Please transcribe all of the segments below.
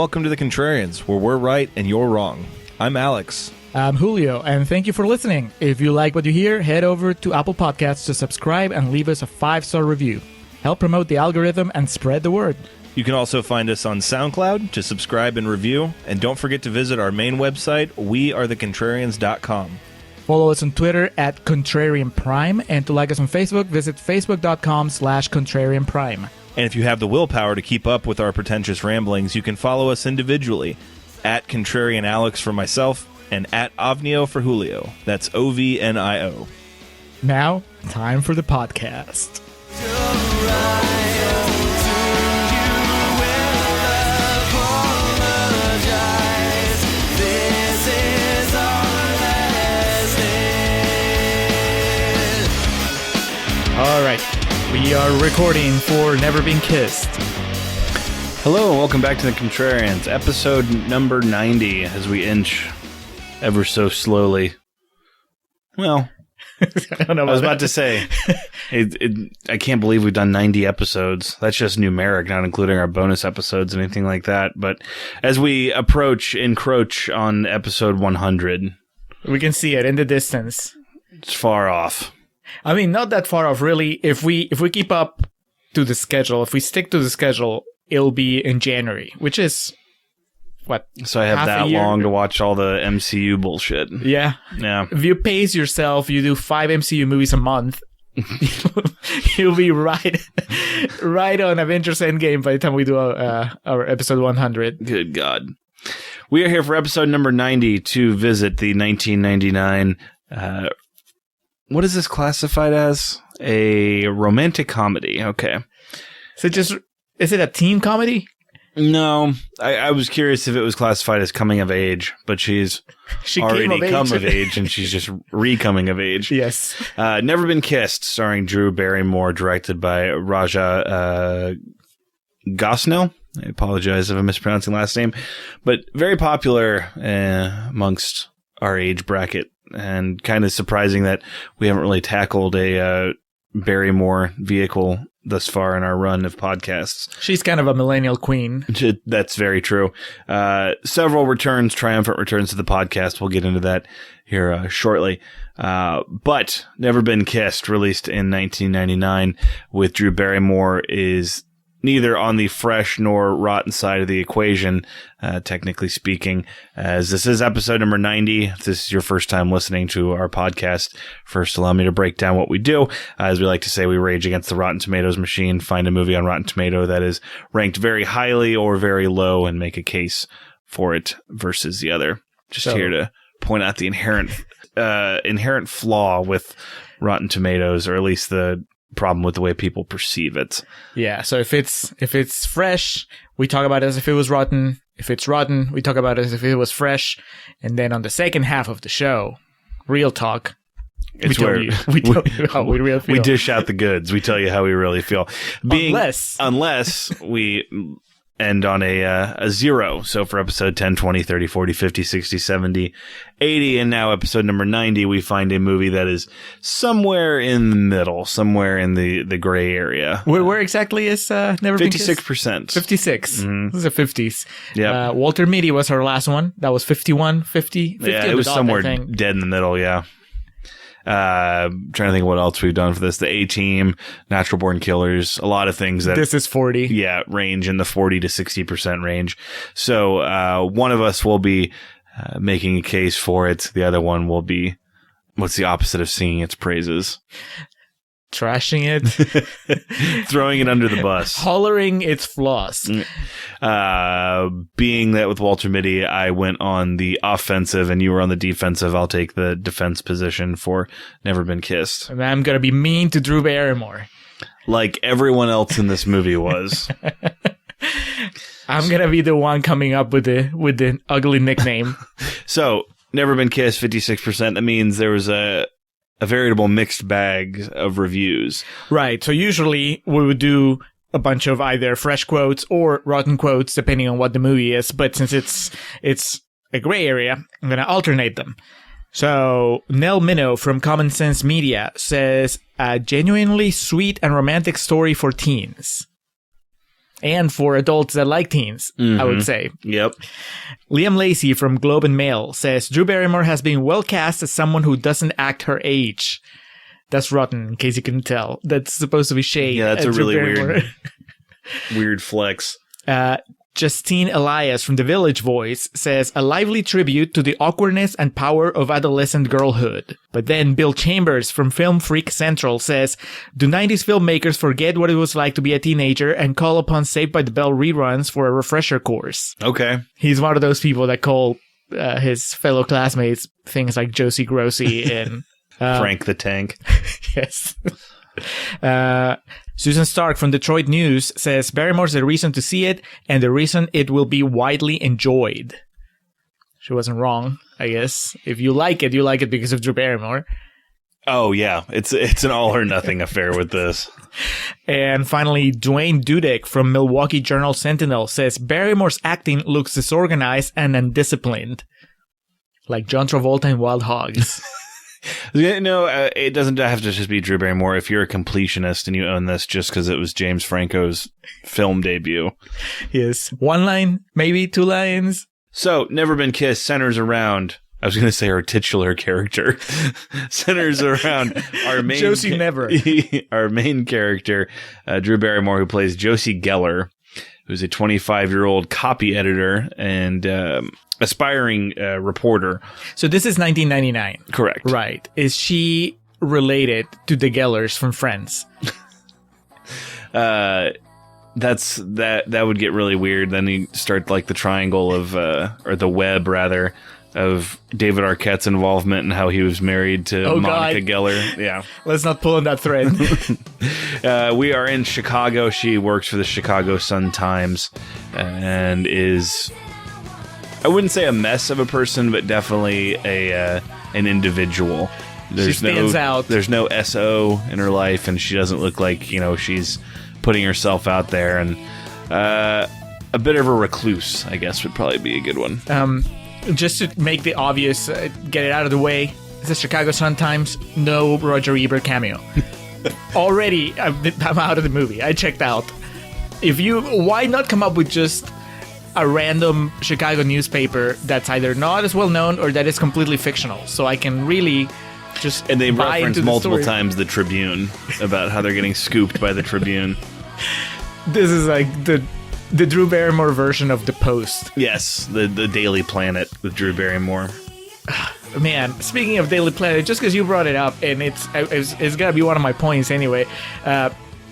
welcome to the Contrarians, where we're right and you're wrong. I'm Alex. I'm Julio, and thank you for listening. If you like what you hear, head over to Apple Podcasts to subscribe and leave us a 5-star review. Help promote the algorithm and spread the word. You can also find us on SoundCloud to subscribe and review, and don't forget to visit our main website, wearethecontrarians.com. Follow us on Twitter at Contrarian Prime, and to like us on Facebook, visit facebook.com/Contrarian Prime. And if you have the willpower to keep up with our pretentious ramblings, you can follow us individually at Contrarian Alex for myself and at Ovnio for Julio. That's OVNIO. Now, time for the podcast. All right, we are recording for Never Been Kissed. Hello and welcome back to the Contrarians, episode number 90, as we inch ever so slowly. Well, I don't know. I was about to say, I can't believe we've done 90 episodes. That's just numeric, not including our bonus episodes, anything like that. But as we encroach on episode 100, we can see it in the distance. It's far off. I mean, not that far off, really. If we keep up to the schedule, if we stick to the schedule, it'll be in January, which is, what, so I have that long to watch all the MCU bullshit. Yeah. If you pace yourself, you do 5 MCU movies a month, you'll be right on Avengers Endgame by the time we do our episode 100. Good God. We are here for episode number 90 to visit the 1999... what is this classified as? A romantic comedy. Okay. So is it a teen comedy? No. I was curious if it was classified as coming of age, but she already come of age and she's just re-coming of age. Yes. Never Been Kissed, starring Drew Barrymore, directed by Raja Gosnell. I apologize if I'm mispronouncing last name, but very popular amongst our age bracket. And kind of surprising that we haven't really tackled a Barrymore vehicle thus far in our run of podcasts. She's kind of a millennial queen. That's very true. Several triumphant returns to the podcast. We'll get into that here shortly. But Never Been Kissed, released in 1999 with Drew Barrymore, is neither on the fresh nor rotten side of the equation, technically speaking, as this is episode number 90. If this is your first time listening to our podcast, first allow me to break down what we do. As we like to say, we rage against the Rotten Tomatoes machine, find a movie on Rotten Tomato that is ranked very highly or very low and make a case for it versus the other. Here to point out the inherent flaw with Rotten Tomatoes, or at least the problem with the way people perceive it. Yeah, so if it's fresh, we talk about it as if it was rotten. If it's rotten, we talk about it as if it was fresh. And then on the second half of the show, real talk, we tell you how we really feel. We dish out the goods. We tell you how we really feel. Unless we end on a 0. So for episode 10, 20, 30, 40, 50, 60, 70, 80, and now episode number 90, we find a movie that is somewhere in the middle, somewhere in the gray area. Where exactly is Never Been Kissed? 56%. 56. Mm-hmm. This is a 50s. Yeah. Walter Mitty was our last one. That was 51, 50. Yeah, it was somewhere dead in the middle, yeah. Trying to think of what else we've done for this. The A-Team, Natural Born Killers, a lot of things that... This is 40. Yeah, range in the 40 to 60% range. So one of us will be making a case for it. The other one will be, what's the opposite of singing its praises? Trashing it. Throwing it under the bus. Hollering its flaws. Being that with Walter Mitty, I went on the offensive and you were on the defensive, I'll take the defense position for Never Been Kissed. And I'm going to be mean to Drew Barrymore. Like everyone else in this movie was. I'm going to be the one coming up with the ugly nickname. So, Never Been Kissed, 56%. That means there was a veritable mixed bag of reviews. Right. So usually we would do a bunch of either fresh quotes or rotten quotes, depending on what the movie is. But since it's a gray area, I'm going to alternate them. So Nell Minow from Common Sense Media says, a genuinely sweet and romantic story for teens. and for adults that like teens, I would say. Yep. Liam Lacey from Globe and Mail says, Drew Barrymore has been well cast as someone who doesn't act her age. That's rotten, in case you couldn't tell. That's supposed to be shade. Yeah, that's a Drew really Barrymore. weird flex. Justine Elias from The Village Voice says, a lively tribute to the awkwardness and power of adolescent girlhood. But then Bill Chambers from Film Freak Central says, do 90s filmmakers forget what it was like to be a teenager and call upon Saved by the Bell reruns for a refresher course? Okay. He's one of those people that call his fellow classmates things like Josie Grossy and... Frank the Tank. Yes. Susan Stark from Detroit News says Barrymore's the reason to see it and the reason it will be widely enjoyed. She wasn't wrong, I guess. If you like it because of Drew Barrymore. Oh, yeah. It's an all or nothing affair with this. And finally, Dwayne Dudek from Milwaukee Journal Sentinel says Barrymore's acting looks disorganized and undisciplined. Like John Travolta in Wild Hogs. No, it doesn't have to just be Drew Barrymore. If you're a completionist and you own this just because it was James Franco's film debut. Yes. One line, maybe 2 lines. So, Never Been Kissed centers around, I was going to say our titular character, centers around our main... Josie Never. Our main character, Drew Barrymore, who plays Josie Geller, who's a 25-year-old copy editor and aspiring reporter. So this is 1999. Correct. Right. Is she related to the Gellers from Friends? That would get really weird. Then you start like the triangle of, or the web rather, of David Arquette's involvement and how he was married to Monica Geller. Yeah. Let's not pull on that thread. We are in Chicago. She works for the Chicago Sun-Times and is, I wouldn't say a mess of a person, but definitely an indiviable. She stands out. There's no SO in her life, and she doesn't look like, she's putting herself out there. And a bit of a recluse, I guess, would probably be a good one. Just to make the obvious, get it out of the way, it's the Chicago Sun-Times, no Roger Ebert cameo. Already, I'm out of the movie. I checked out. Why not come up with just a random Chicago newspaper that's either not as well known or that is completely fictional, so I can really just and they buy reference into multiple the story. times the Tribune about how they're getting scooped by the Tribune. This is like the Drew Barrymore version of the Post. Yes, the Daily Planet with Drew Barrymore. Man, speaking of Daily Planet, just because you brought it up, and it's gonna be one of my points anyway.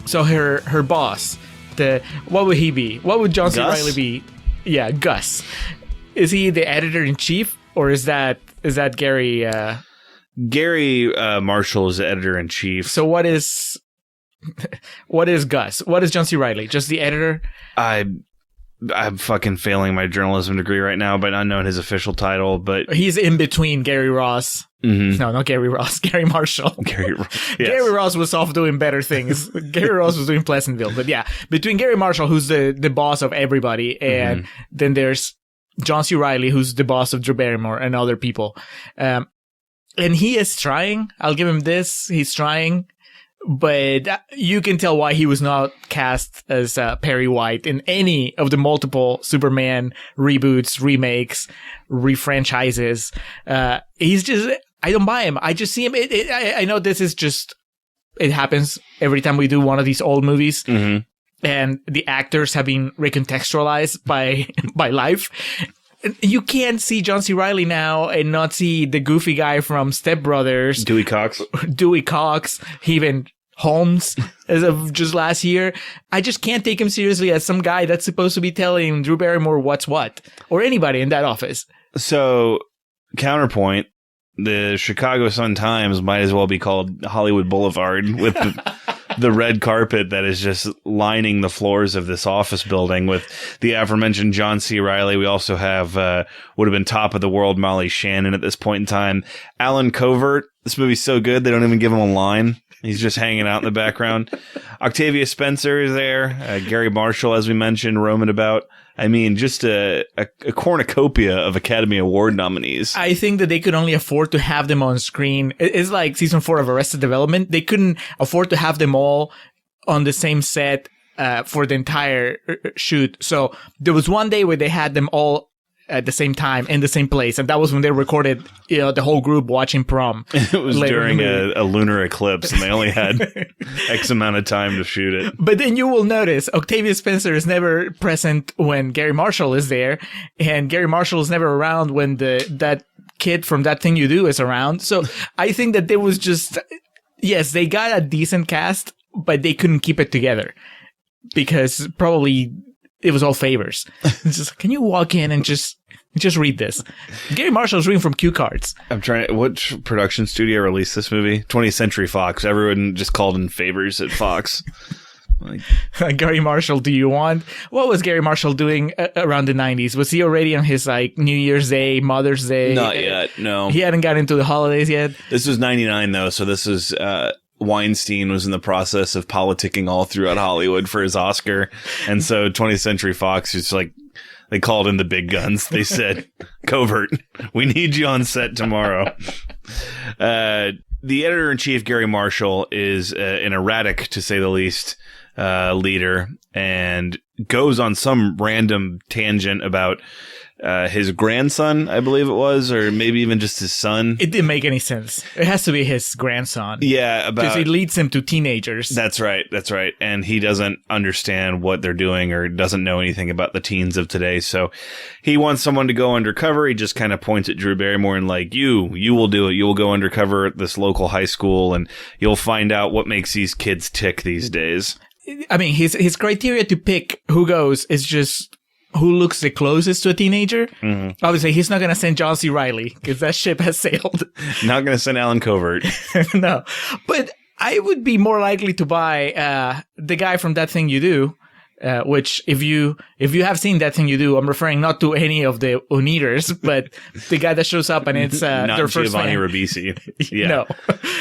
So her boss, what would he be? What would John C. Reilly be? Yeah, Gus. Is he the editor-in-chief, or is that Gary? Gary Marshall is the editor-in-chief. So what is Gus? What is John C. Reilly? Just the editor? I'm fucking failing my journalism degree right now, but I know his official title. But he's in between Gary Ross. Mm-hmm. No, not Gary Ross. Gary Marshall. Gary Ross. Yes. Gary Ross was off doing better things. Gary Ross was doing Pleasantville. But yeah, between Gary Marshall, who's the boss of everybody, and then there's John C. Reilly, who's the boss of Drew Barrymore and other people. And he is trying. I'll give him this. He's trying. But you can tell why he was not cast as Perry White in any of the multiple Superman reboots, remakes, refranchises. He's just, I don't buy him. I just see him. I know this is just, it happens every time we do one of these old movies. Mm-hmm. And the actors have been recontextualized by life. You can't see John C. Reilly now and not see the goofy guy from Step Brothers. Dewey Cox. Even Holmes as of just last year. I just can't take him seriously as some guy that's supposed to be telling Drew Barrymore what's what. Or anybody in that office. So, counterpoint, the Chicago Sun-Times might as well be called Hollywood Boulevard with the red carpet that is just lining the floors of this office building with the aforementioned John C. Reilly. We also have would have been top of the world Molly Shannon at this point in time. Alan Covert. This movie's so good they don't even give him a line. He's just hanging out in the background. Octavia Spencer is there. Gary Marshall, as we mentioned, roaming about. I mean, just a cornucopia of Academy Award nominees. I think that they could only afford to have them on screen. It's like season 4 of Arrested Development. They couldn't afford to have them all on the same set for the entire shoot. So there was one day where they had them all at the same time in the same place, and that was when they recorded, the whole group watching prom. It was during a lunar eclipse, and they only had X amount of time to shoot it. But then you will notice Octavia Spencer is never present when Gary Marshall is there, and Gary Marshall is never around when that kid from That Thing You Do is around. So I think that there was just, yes, they got a decent cast, but they couldn't keep it together because probably it was all favors. It's just, can you walk in and just read this? Gary Marshall's reading from cue cards. I'm trying. Which production studio released this movie? 20th Century Fox. Everyone just called in favors at Fox. Gary Marshall, do you want? What was Gary Marshall doing around the 90s? Was he already on his New Year's Day, Mother's Day? Not yet. No, he hadn't got into the holidays yet. This was 99 though, so this is. Weinstein was in the process of politicking all throughout Hollywood for his Oscar. And so 20th Century Fox is they called in the big guns. They said, Covert, we need you on set tomorrow. The editor-in-chief, Gary Marshall, is an erratic, to say the least, leader, and goes on some random tangent about his grandson, I believe it was, or maybe even just his son. It didn't make any sense. It has to be his grandson. Yeah, because he leads him to teenagers. That's right. And he doesn't understand what they're doing or doesn't know anything about the teens of today. So he wants someone to go undercover. He just kind of points at Drew Barrymore and you will do it. You will go undercover at this local high school and you'll find out what makes these kids tick these days. I mean, his criteria to pick who goes is just who looks the closest to a teenager. Mm-hmm. Obviously, he's not going to send John C. Reilly because that ship has sailed. Not going to send Alan Covert. No. But I would be more likely to buy the guy from That Thing You Do, which if you have seen That Thing You Do, I'm referring not to any of the Oneaters, but the guy that shows up and it's not their first Giovanni fan. Ribisi. Yeah. No.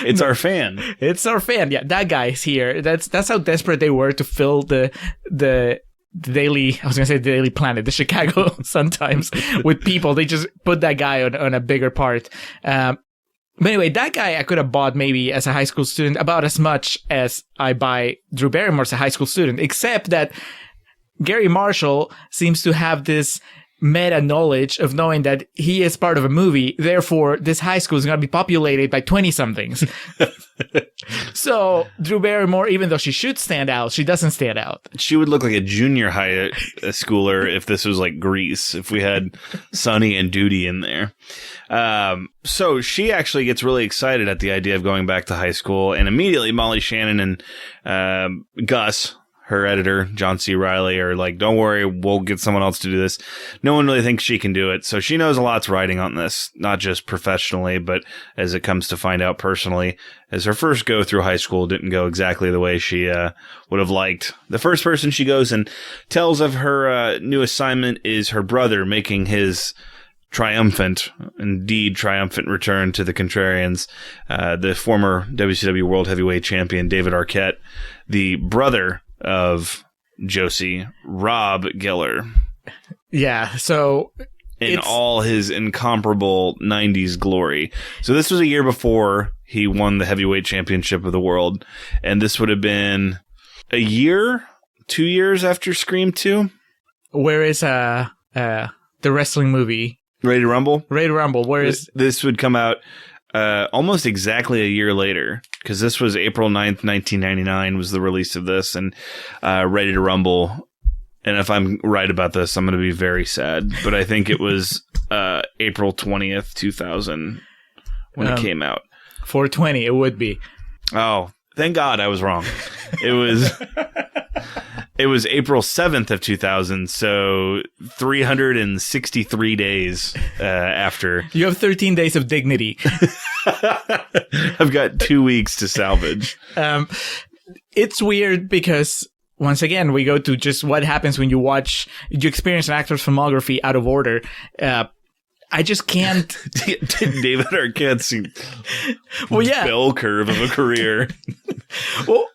It's our fan. It's our fan. Yeah, that guy's here. That's how desperate they were to fill the Daily, I was going to say the Daily Planet, the Chicago Sun-Times with people. They just put that guy on a bigger part. But anyway, that guy I could have bought maybe as a high school student about as much as I buy Drew Barrymore as a high school student, except that Gary Marshall seems to have this meta knowledge of knowing that he is part of a movie. Therefore, this high school is going to be populated by 20-somethings. So Drew Barrymore, even though she should stand out, she doesn't stand out. She would look like a junior high schooler if this was like Grease, if we had Sonny and Duty in there. So she actually gets really excited at the idea of going back to high school, and immediately Molly Shannon and Gus, her editor, John C. Reilly, are like, don't worry, we'll get someone else to do this. No one really thinks she can do it. So she knows a lot's riding on this, not just professionally, but as it comes to find out personally, as her first go through high school didn't go exactly the way she would have liked. The first person she goes and tells of her new assignment is her brother making his triumphant return to the Contrarians, the former WCW World Heavyweight Champion David Arquette, the brother of Josie, Rob Geller. Yeah, so in all his incomparable 90s glory. So this was a year before he won the heavyweight championship of the world, and this would have been a year, 2 years after Scream 2. Where is the wrestling movie? Ready to Rumble? Ready to Rumble. Where is this would come out almost exactly a year later, because this was April 9th, 1999 was the release of this, and Ready to Rumble, and if I'm right about this, I'm going to be very sad, but I think it was April 20th, 2000 when it came out. 420, it would be. Oh, thank God I was wrong. It was... It was April 7th of 2000, so 363 days after. You have 13 days of dignity. I've got 2 weeks to salvage. It's weird because, once again, we go to just what happens when you experience an actor's filmography out of order. I just can't. David Arquette's bell curve of a career. Well,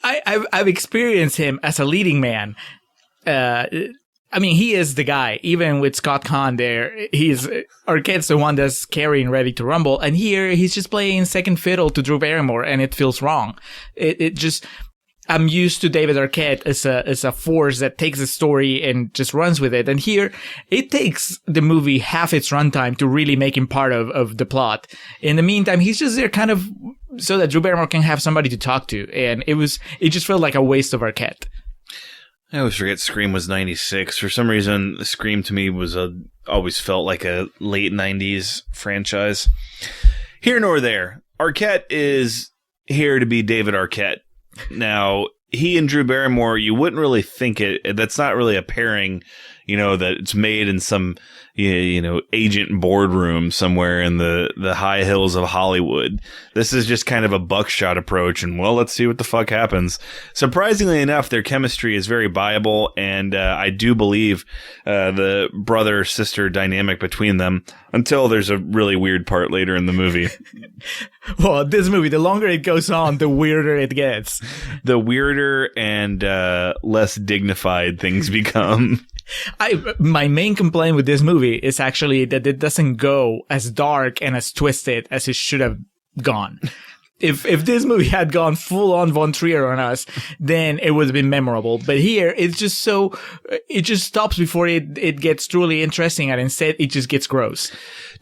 I've experienced him as a leading man. I mean, he is the guy. Even with Scott Conn there, Arquette's the one that's carrying Ready to Rumble, and here he's just playing second fiddle to Drew Barrymore, and it feels wrong. It just, I'm used to David Arquette as a force that takes a story and just runs with it. And here, it takes the movie half its runtime to really make him part of the plot. In the meantime, he's just there kind of so that Drew Barrymore can have somebody to talk to. And it just felt like a waste of Arquette. I always forget Scream was 96. For some reason, Scream to me always felt like a late 90s franchise. Here nor there, Arquette is here to be David Arquette. Now, he and Drew Barrymore, you wouldn't really think it. That's not really a pairing, that it's made in some, agent boardroom somewhere in the high hills of Hollywood. This is just kind of a buckshot approach, and let's see what the fuck happens. Surprisingly enough, their chemistry is very viable, and I do believe the brother-sister dynamic between them until there's a really weird part later in the movie. Well, this movie, the longer it goes on, the weirder it gets. The weirder and less dignified things become. My main complaint with this movie is actually that it doesn't go as dark and as twisted as it should have gone. If this movie had gone full on Von Trier on us, then it would have been memorable. But here, it's just it just stops before it gets truly interesting, and instead it just gets gross.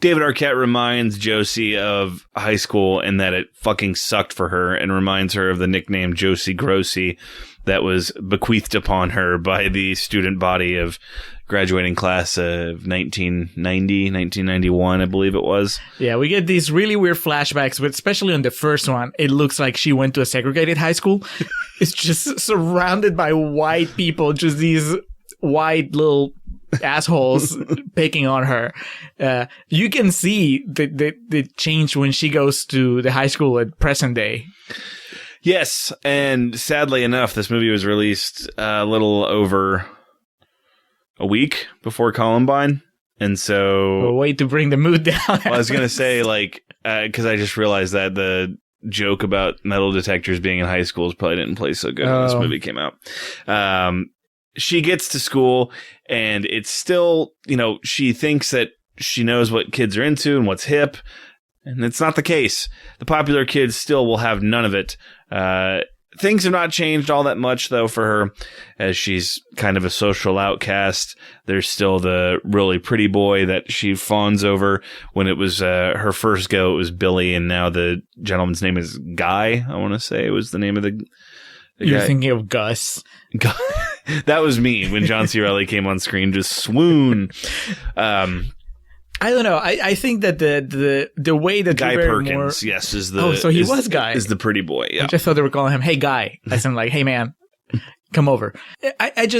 David Arquette reminds Josie of high school and that it fucking sucked for her, and reminds her of the nickname Josie Grossy that was bequeathed upon her by the student body of graduating class of 1991, I believe it was. Yeah, we get these really weird flashbacks, but especially on the first one, it looks like she went to a segregated high school. It's just surrounded by white people, just these white little assholes picking on her. You can see the change when she goes to the high school at present day. Yes, and sadly enough, this movie was released a little over a week before Columbine, and so... A way to bring the mood down. Well, I was going to say, because I just realized that the joke about metal detectors being in high schools probably didn't play so good when this movie came out. She gets to school, and it's still, she thinks that she knows what kids are into and what's hip, and it's not the case. The popular kids still will have none of it. Things have not changed all that much, though, for her, as she's kind of a social outcast. There's still the really pretty boy that she fawns over. When it was her first go, it was Billy, and now the gentleman's name is Guy, I want to say was the name of the You're guy. thinking of Gus. That was me when John C. Reilly came on screen, just swoon. I don't know. I think that the way that Guy Drew Barrymore, Perkins, yes, is the so he was Guy. Is the pretty boy. Yeah, I just thought they were calling him Hey Guy. As in like, hey man, come over.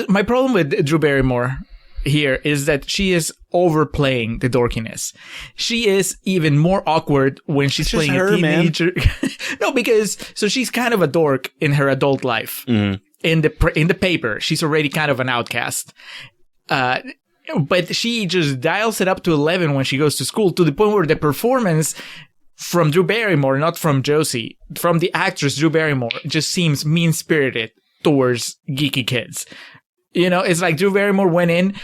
My problem with Drew Barrymore here is that she is overplaying the dorkiness. She is even more awkward when she's playing a teenager. No, because she's kind of a dork in her adult life. Mm-hmm. In the paper, she's already kind of an outcast. But she just dials it up to 11 when she goes to school, to the point where the performance from Drew Barrymore, not from Josie, from the actress Drew Barrymore, just seems mean-spirited towards geeky kids. It's like Drew Barrymore went in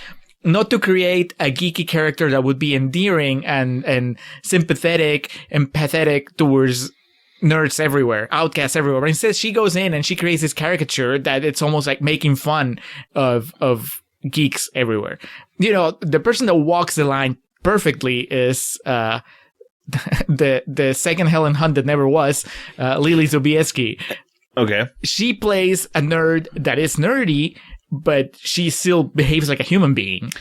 not to create a geeky character that would be endearing and sympathetic and pathetic towards nerds everywhere, outcasts everywhere. But instead, she goes in and she creates this caricature that it's almost like making fun of geeks everywhere. The person that walks the line perfectly is the second Helen Hunt that never was, Lily Sobieski. Okay. She plays a nerd that is nerdy, but she still behaves like a human being.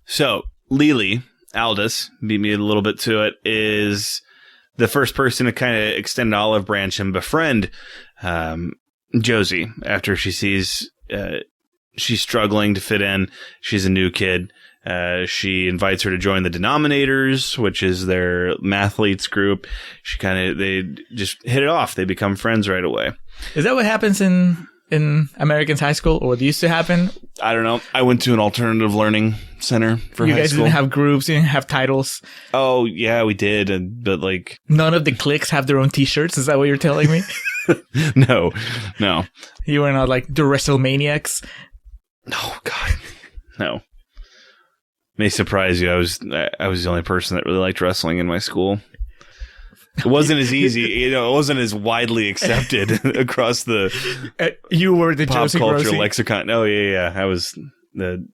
So, Lily, Aldous, beat me a little bit to it, is the first person to kind of extend an olive branch and befriend Josie after she sees she's struggling to fit in. She's a new kid. She invites her to join the Denominators, which is their mathletes group. They just hit it off. They become friends right away. Is that what happens in Americans high school, or what used to happen? I don't know. I went to an alternative learning center for high school. You guys didn't have groups, you didn't have titles. Oh, yeah, we did. But none of the cliques have their own t-shirts. Is that what you're telling me? No. You were not like the WrestleManiacs? Oh, God. No. May surprise you. I was the only person that really liked wrestling in my school. It wasn't as easy, it wasn't as widely accepted across the you were the pop Josie culture Grossy. lexicon. Oh, yeah. I was the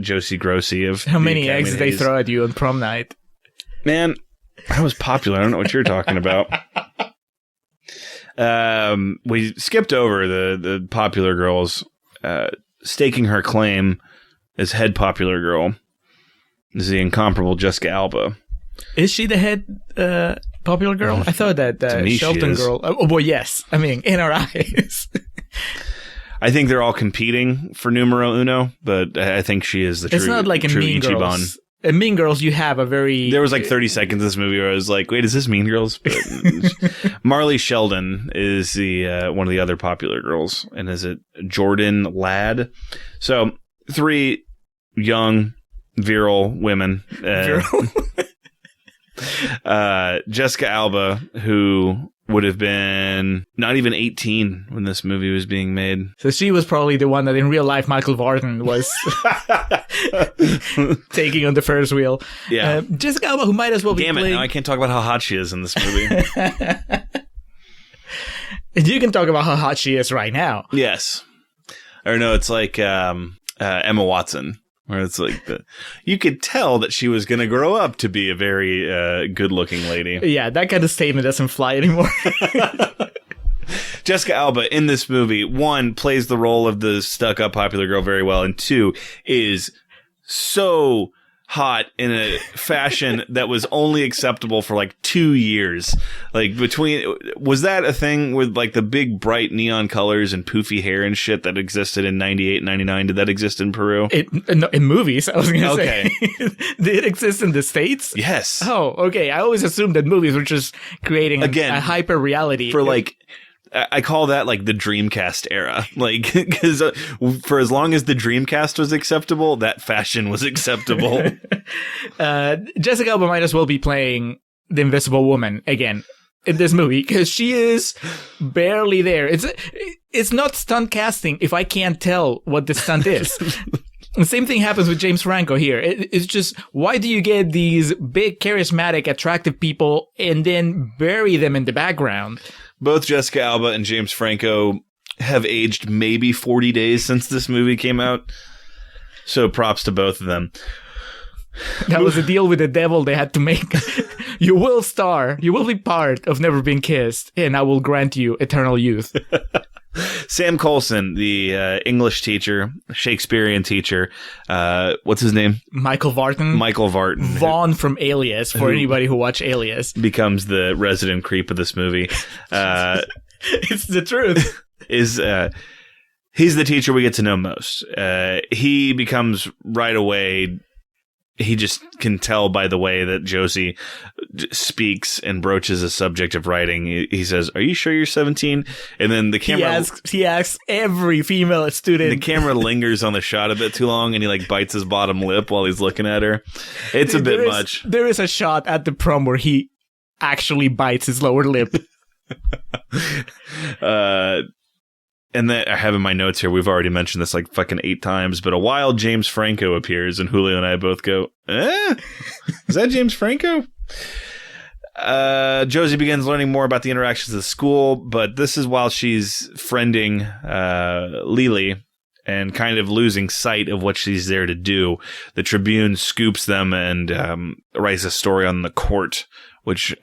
Josie Grossy of How the many eggs did they days. throw at you on prom night? Man, I was popular. I don't know what you're talking about. We skipped over the popular girls. Staking her claim as head popular girl is the incomparable Jessica Alba. Is she the head popular girl? I thought that To me, she Shelton is. girl. Oh, well, yes. I mean, in our eyes. I think they're all competing for numero uno, but I think she is the true. It's not like in true Mean Ichiban. Girls. In Mean Girls, you have a very... There was like 30 seconds of this movie where I was like, wait, is this Mean Girls? But Marley Sheldon is the one of the other popular girls. And is it Jordan Ladd? So 3 young, virile women. Jessica Alba, who would have been not even 18 when this movie was being made. So she was probably the one that in real life Michael Vartan was taking on the Ferris wheel. Yeah. Jessica Alba, who might as well be Damn it, playing... now I can't talk about how hot she is in this movie. You can talk about how hot she is right now. Yes. Or no, it's like Emma Watson, where it's like you could tell that she was going to grow up to be a very good-looking lady. Yeah, that kind of statement doesn't fly anymore. Jessica Alba in this movie, 1, plays the role of the stuck-up popular girl very well, and 2, is so hot in a fashion that was only acceptable for like 2 years. Like was that a thing with like the big bright neon colors and poofy hair and shit that existed in 98, 99? Did that exist in Peru? In movies, I was going to Okay. say. Did it exist in the States? Yes. Oh, okay. I always assumed that movies were just creating Again, a hyper reality. For like, I call that like the Dreamcast era. Like, because for as long as the Dreamcast was acceptable, that fashion was acceptable. Jessica Alba might as well be playing the Invisible Woman again in this movie because she is barely there. It's not stunt casting if I can't tell what the stunt is. The same thing happens with James Franco here. It's just, why do you get these big, charismatic, attractive people and then bury them in the background? Both Jessica Alba and James Franco have aged maybe 40 days since this movie came out. So props to both of them. That was a deal with the devil they had to make. You will star. You will be part of Never Been Kissed, and I will grant you eternal youth. Sam Coulson, the English teacher, Shakespearean teacher. What's his name? Michael Vartan. Michael Vartan. Vaughn from Alias, for anybody who watched Alias. Becomes the resident creep of this movie. It's the truth. He's the teacher we get to know most. He becomes right away. He just can tell by the way that Josie speaks and broaches a subject of writing. He says, "Are you sure you're 17?" And then the camera He asks every female student. the camera lingers on the shot a bit too long, and he like bites his bottom lip while he's looking at her. It's a bit much. There is a shot at the prom where he actually bites his lower lip. And then I have in my notes here, we've already mentioned this like fucking 8 times, but a wild James Franco appears, and Julio and I both go, is that James Franco? Josie begins learning more about the interactions of the school, but this is while she's friending Lily and kind of losing sight of what she's there to do. The Tribune scoops them and writes a story on the Court, which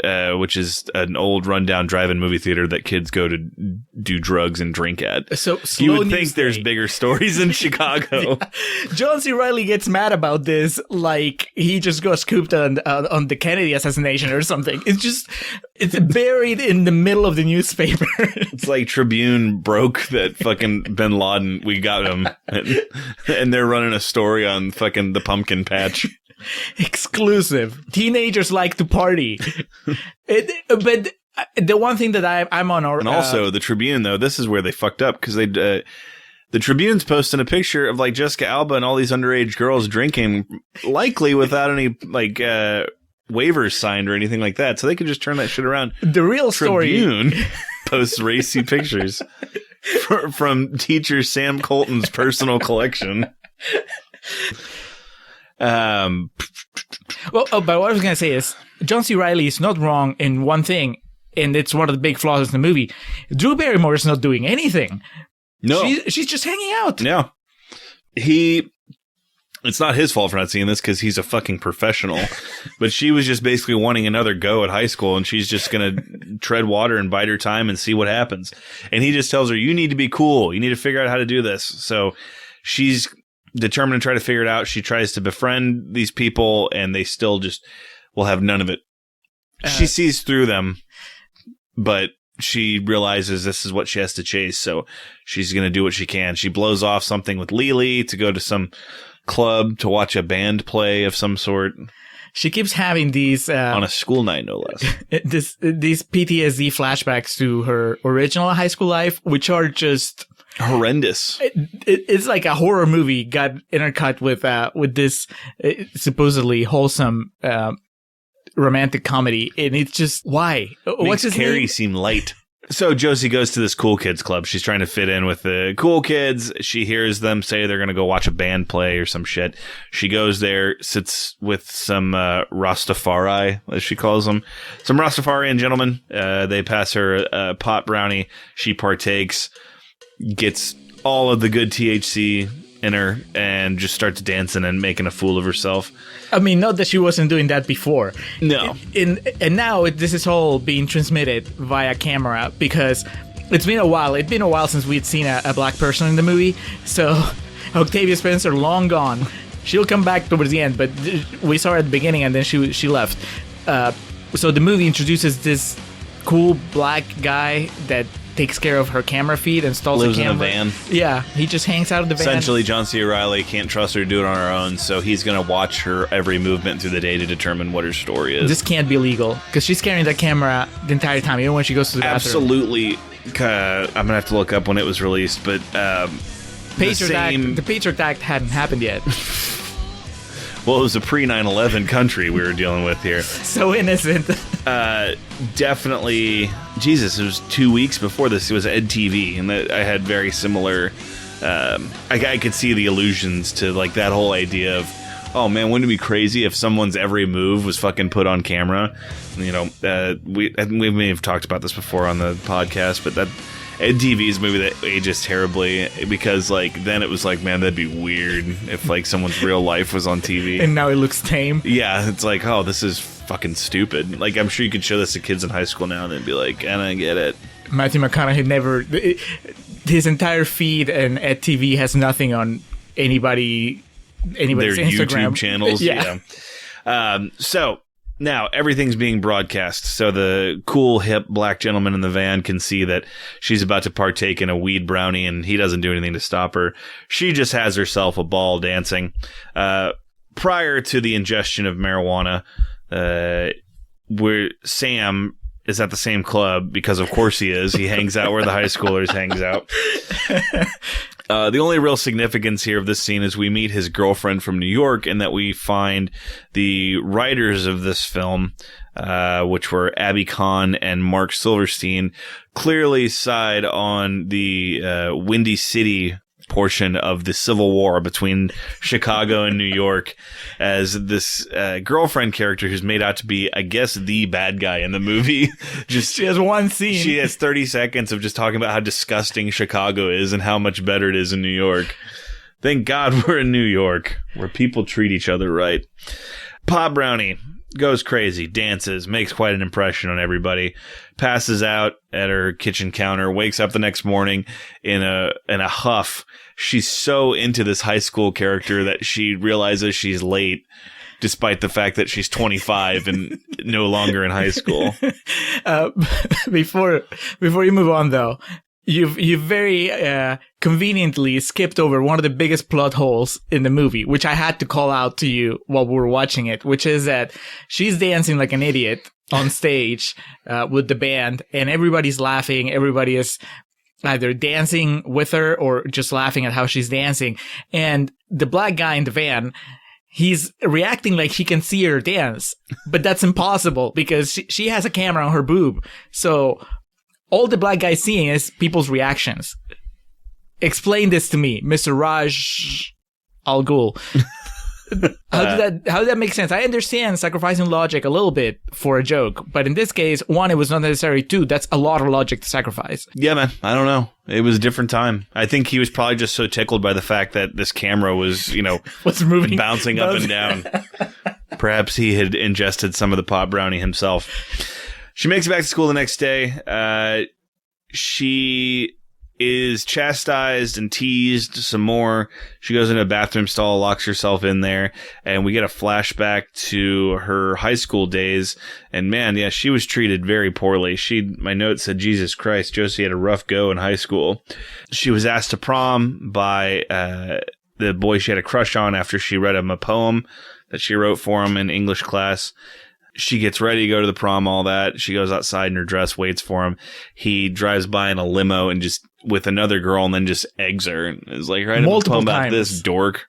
is an old rundown drive-in movie theater that kids go to do drugs and drink at. So you would think there's bigger stories in Chicago. Yeah. John C. Reilly gets mad about this like he just got scooped on the Kennedy assassination or something. It's buried in the middle of the newspaper. It's like Tribune broke that fucking Bin Laden. We got him. And they're running a story on fucking the pumpkin patch. Exclusive. Teenagers like to party. But the one thing that I'm on... And also, the Tribune, though, this is where they fucked up, because they... the Tribune's posting a picture of, like, Jessica Alba and all these underage girls drinking, likely without any, like, waivers signed or anything like that, so they could just turn that shit around. The real story... Tribune posts racy pictures from teacher Sam Colton's personal collection. But what I was going to say is, John C. Reilly is not wrong in one thing. and it's one of the big flaws in the movie. Drew Barrymore is not doing anything. No. She's just hanging out. No. It's not his fault for not seeing this because he's a fucking professional. But she was just basically wanting another go at high school, and she's just going to tread water and bide her time and see what happens. And he just tells her, you need to be cool. You need to figure out how to do this. So she's determined to try to figure it out. She tries to befriend these people, and they still just will have none of it. She sees through them, but she realizes this is what she has to chase. So she's going to do what she can. She blows off something with Lily to go to some club to watch a band play of some sort. She keeps having these on a school night, no less. These PTSD flashbacks to her original high school life, which are just horrendous. It's like a horror movie got intercut with this supposedly wholesome romantic comedy, and it's just why? What's his Carrie name? seem light. So Josie goes to this cool kids club. She's trying to fit in with the cool kids. She hears them say they're going to go watch a band play or some shit. She goes there, sits with some Rastafari, as she calls them. Some Rastafarian gentlemen. They pass her a pot brownie. She partakes, gets all of the good THC in her, and just starts dancing and making a fool of herself. I mean, not that she wasn't doing that before. No. And now this is all being transmitted via camera because it's been a while. It's been a while since we'd seen a black person in the movie. So Octavia Spencer, long gone. She'll come back towards the end, but we saw her at the beginning and then she left. So the movie introduces this cool black guy that takes care of her camera feed, installs lives a camera. in a van. Yeah, he just hangs out of the van. Essentially, John C. Reilly can't trust her to do it on her own, so he's going to watch her every movement through the day to determine what her story is. This can't be legal because she's carrying that camera the entire time, even when she goes to the bathroom. Absolutely. I'm going to have to look up when it was released, but the Patriot Act hadn't happened yet. Well, it was a pre-9/11 country we were dealing with here. So innocent. Definitely. Jesus, it was 2 weeks before this. It was EdTV, and I had very similar. I could see the allusions to like that whole idea of, oh man, wouldn't it be crazy if someone's every move was fucking put on camera? You know, we may have talked about this before on the podcast, but that EdTV is a movie that ages terribly because like then it was like, man, that'd be weird if like someone's real life was on TV. And now it looks tame. Yeah, it's like, oh, this is fucking stupid. Like, I'm sure you could show this to kids in high school now and they'd be like, and I get it. Matthew McConaughey never... His entire feed and EdTV has nothing on anybody's their Instagram. YouTube channels. Yeah. So now everything's being broadcast. So the cool, hip black gentleman in the van can see that she's about to partake in a weed brownie and he doesn't do anything to stop her. She just has herself a ball dancing. Prior to the ingestion of marijuana, where Sam is at the same club because of course he is. He hangs out where the high schoolers hangs out. The only real significance here of this scene is we meet his girlfriend from New York, and that we find the writers of this film, which were Abby Kahn and Mark Silverstein, clearly side on the Windy City portion of the Civil War between Chicago and New York, as this girlfriend character who's made out to be, I guess, the bad guy in the movie. She has one scene. She has 30 seconds of just talking about how disgusting Chicago is and how much better it is in New York. Thank God we're in New York, where people treat each other right. Pop Brownie goes crazy, dances, makes quite an impression on everybody, passes out at her kitchen counter, wakes up the next morning in a huff. She's so into this high school character that she realizes she's late, despite the fact that she's 25 and no longer in high school. Before you move on, though, you've very conveniently skipped over one of the biggest plot holes in the movie, which I had to call out to you while we were watching it, which is that she's dancing like an idiot on stage with the band, and everybody's laughing. Everybody is either dancing with her or just laughing at how she's dancing. And the black guy in the van, he's reacting like he can see her dance, but that's impossible because she has a camera on her boob. So all the black guy's seeing is people's reactions. Explain this to me, Mr. Raj Al Ghul. How did that make sense? I understand sacrificing logic a little bit for a joke, but in this case, one, it was not necessary. Two, that's a lot of logic to sacrifice. Yeah, man. I don't know. It was a different time. I think he was probably just so tickled by the fact that this camera was, What's moving, bouncing up and down. Perhaps he had ingested some of the pot brownie himself. She makes it back to school the next day. She is chastised and teased some more. She goes into a bathroom stall, locks herself in there, and we get a flashback to her high school days. And man, yeah, she was treated very poorly. My note said, Jesus Christ, Josie had a rough go in high school. She was asked to prom by the boy she had a crush on after she read him a poem that she wrote for him in English class. She gets ready to go to the prom, all that. She goes outside in her dress, waits for him. He drives by in a limo and just with another girl and then just eggs her. And is like, right, multiple I'm times. about this dork.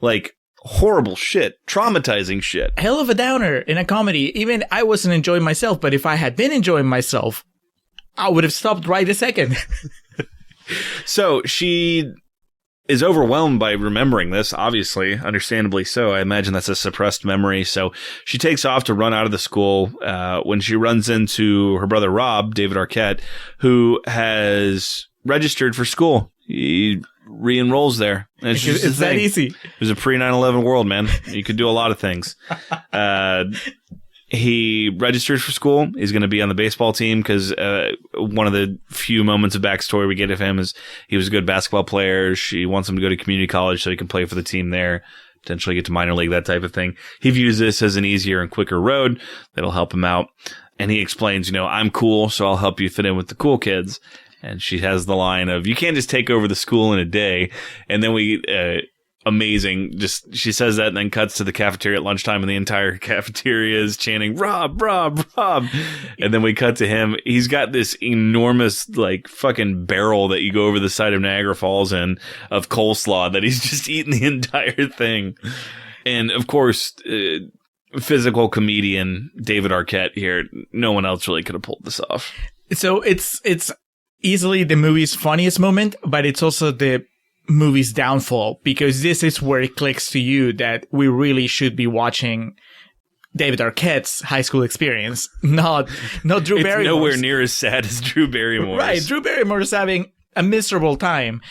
Like, horrible shit. Traumatizing shit. Hell of a downer in a comedy. Even I wasn't enjoying myself, but if I had been enjoying myself, I would have stopped right a second. So she is overwhelmed by remembering this, obviously, understandably so. I imagine that's a suppressed memory. So she takes off to run out of the school when she runs into her brother Rob, David Arquette, who has registered for school. He re-enrolls there. And It's that easy. It was a pre-9/11 world, man. You could do a lot of things. He registers for school. He's going to be on the baseball team because one of the few moments of backstory we get of him is he was a good basketball player. She wants him to go to community college so he can play for the team there, potentially get to minor league, that type of thing. He views this as an easier and quicker road that'll help him out. And he explains, I'm cool, so I'll help you fit in with the cool kids. And she has the line of, you can't just take over the school in a day. And then amazing. Just she says that and then cuts to the cafeteria at lunchtime and the entire cafeteria is chanting Rob, Rob, Rob. And then we cut to him. He's got this enormous like fucking barrel that you go over the side of Niagara Falls in of coleslaw that he's just eating the entire thing. And of course, physical comedian David Arquette here. No one else really could have pulled this off. So it's easily the movie's funniest moment, but it's also the movie's downfall, because this is where it clicks to you that we really should be watching David Arquette's high school experience, not Drew Barrymore's. It's nowhere near as sad as Drew Barrymore's. Right, Drew Barrymore is having a miserable time.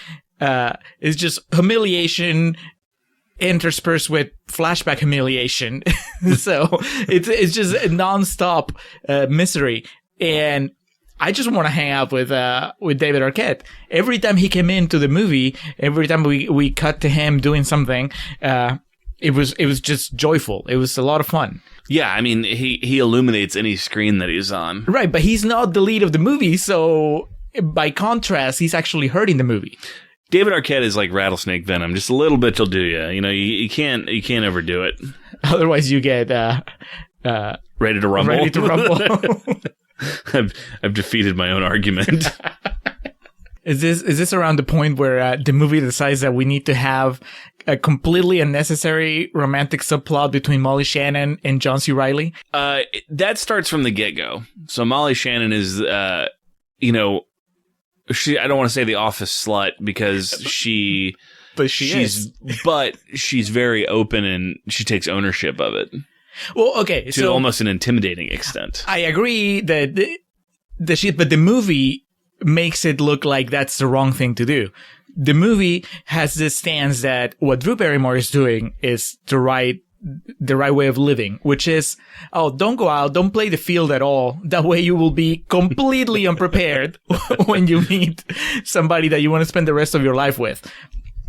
It's just humiliation interspersed with flashback humiliation. So it's just a nonstop misery. And I just want to hang out with David Arquette. Every time he came into the movie, every time we cut to him doing something, it was just joyful. It was a lot of fun. Yeah, I mean, he illuminates any screen that he's on. Right, but he's not the lead of the movie, so by contrast, he's actually hurting the movie. David Arquette is like rattlesnake venom. Just a little bit will do you. You can't overdo it. Otherwise, you get ready to rumble. Ready to rumble. I've defeated my own argument. Is this around the point where the movie decides that we need to have a completely unnecessary romantic subplot between Molly Shannon and John C. Reilly? That starts from the get-go. So Molly Shannon is, I don't want to say the office slut because but she's very open and she takes ownership of it. Well, okay, to almost an intimidating extent. I agree that but the movie makes it look like that's the wrong thing to do. The movie has this stance that what Drew Barrymore is doing is the right way of living, which is, don't go out, don't play the field at all. That way you will be completely unprepared when you meet somebody that you want to spend the rest of your life with.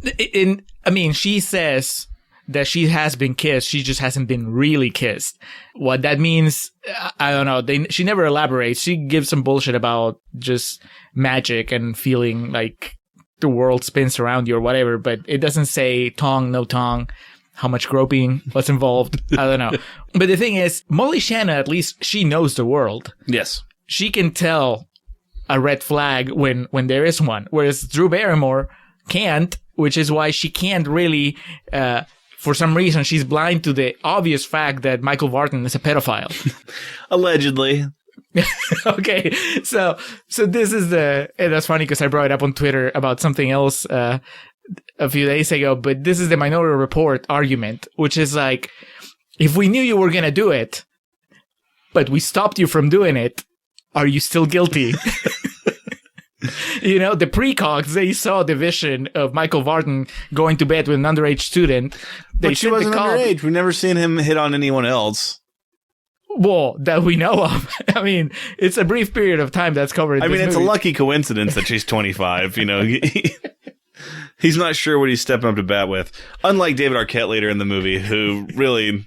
She says that she has been kissed, she just hasn't been really kissed. What that means, I don't know. She never elaborates. She gives some bullshit about just magic and feeling like the world spins around you or whatever, but it doesn't say tongue, no tongue, how much groping was involved. I don't know. But the thing is, Molly Shannon, at least she knows the world. Yes. She can tell a red flag when there is one, whereas Drew Barrymore can't, which is why she can't really, for some reason, she's blind to the obvious fact that Michael Vartan is a pedophile. Allegedly. Okay, so this is and that's funny because I brought it up on Twitter about something else a few days ago, but this is the Minority Report argument, which is like, if we knew you were going to do it, but we stopped you from doing it, are you still guilty? You know, the precogs, they saw the vision of Michael Vartan going to bed with an underage student. But she wasn't underage. We've never seen him hit on anyone else. Well, that we know of. I mean, it's a brief period of time that's covered in I mean, this it's movie. a lucky coincidence that she's 25, you know. He's not sure what he's stepping up to bat with. Unlike David Arquette later in the movie, who really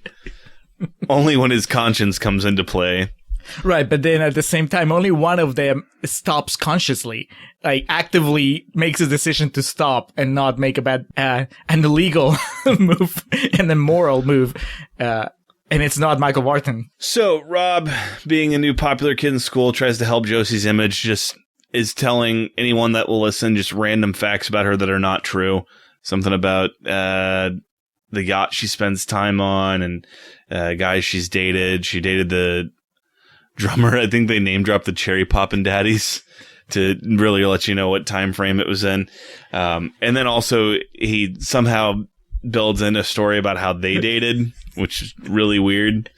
only when his conscience comes into play. Right, but then at the same time, only one of them stops consciously, like actively makes a decision to stop and not make a bad, an illegal move, an immoral move. And it's not Michael Vartan. So Rob, being a new popular kid in school, tries to help Josie's image, just is telling anyone that will listen just random facts about her that are not true. Something about the yacht she spends time on and guys she's dated. She dated the drummer. I think they name dropped the Cherry Poppin' Daddies to really let you know what time frame it was in. And then also he somehow builds in a story about how they dated, which is really weird.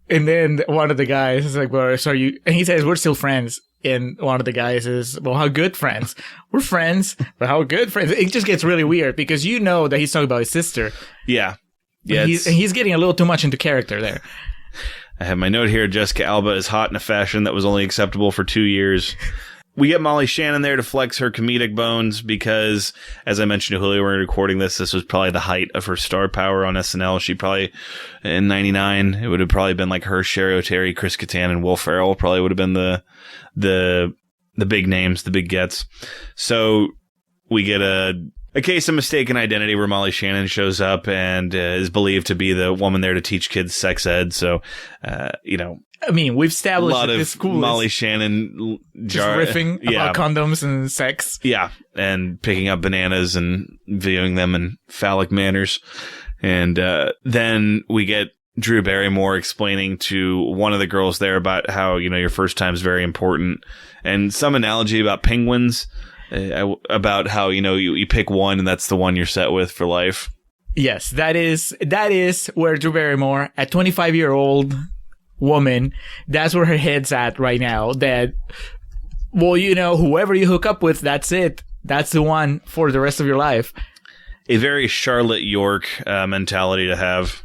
And then one of the guys is like, well, so you, and he says, we're still friends. And one of the guys is, well, how good friends? We're friends, but how good friends? It just gets really weird because you know that he's talking about his sister. Yeah. Yeah. He's getting a little too much into character there. I have my note here. Jessica Alba is hot in a fashion that was only acceptable for 2 years. We get Molly Shannon there to flex her comedic bones because, as I mentioned to Julio, when we were recording this was probably the height of her star power on SNL. She probably, in 99, it would have probably been like her, Sherry O'Terry, Chris Kattan, and Will Ferrell probably would have been the big names, the big gets. So we get a case of mistaken identity where Molly Shannon shows up and is believed to be the woman there to teach kids sex ed. So, you know, I mean, we've established a lot that of this school Molly is Shannon just riffing about condoms and sex. Yeah, and picking up bananas and viewing them in phallic manners. And then we get Drew Barrymore explaining to one of the girls there about how, you know, your first time is very important. And some analogy about penguins. About how, you know, you pick one and that's the one you're set with for life. Yes, that is where Drew Barrymore, a 25-year-old woman, that's where her head's at right now. That, well, you know, whoever you hook up with, that's it. That's the one for the rest of your life. A very Charlotte York mentality to have.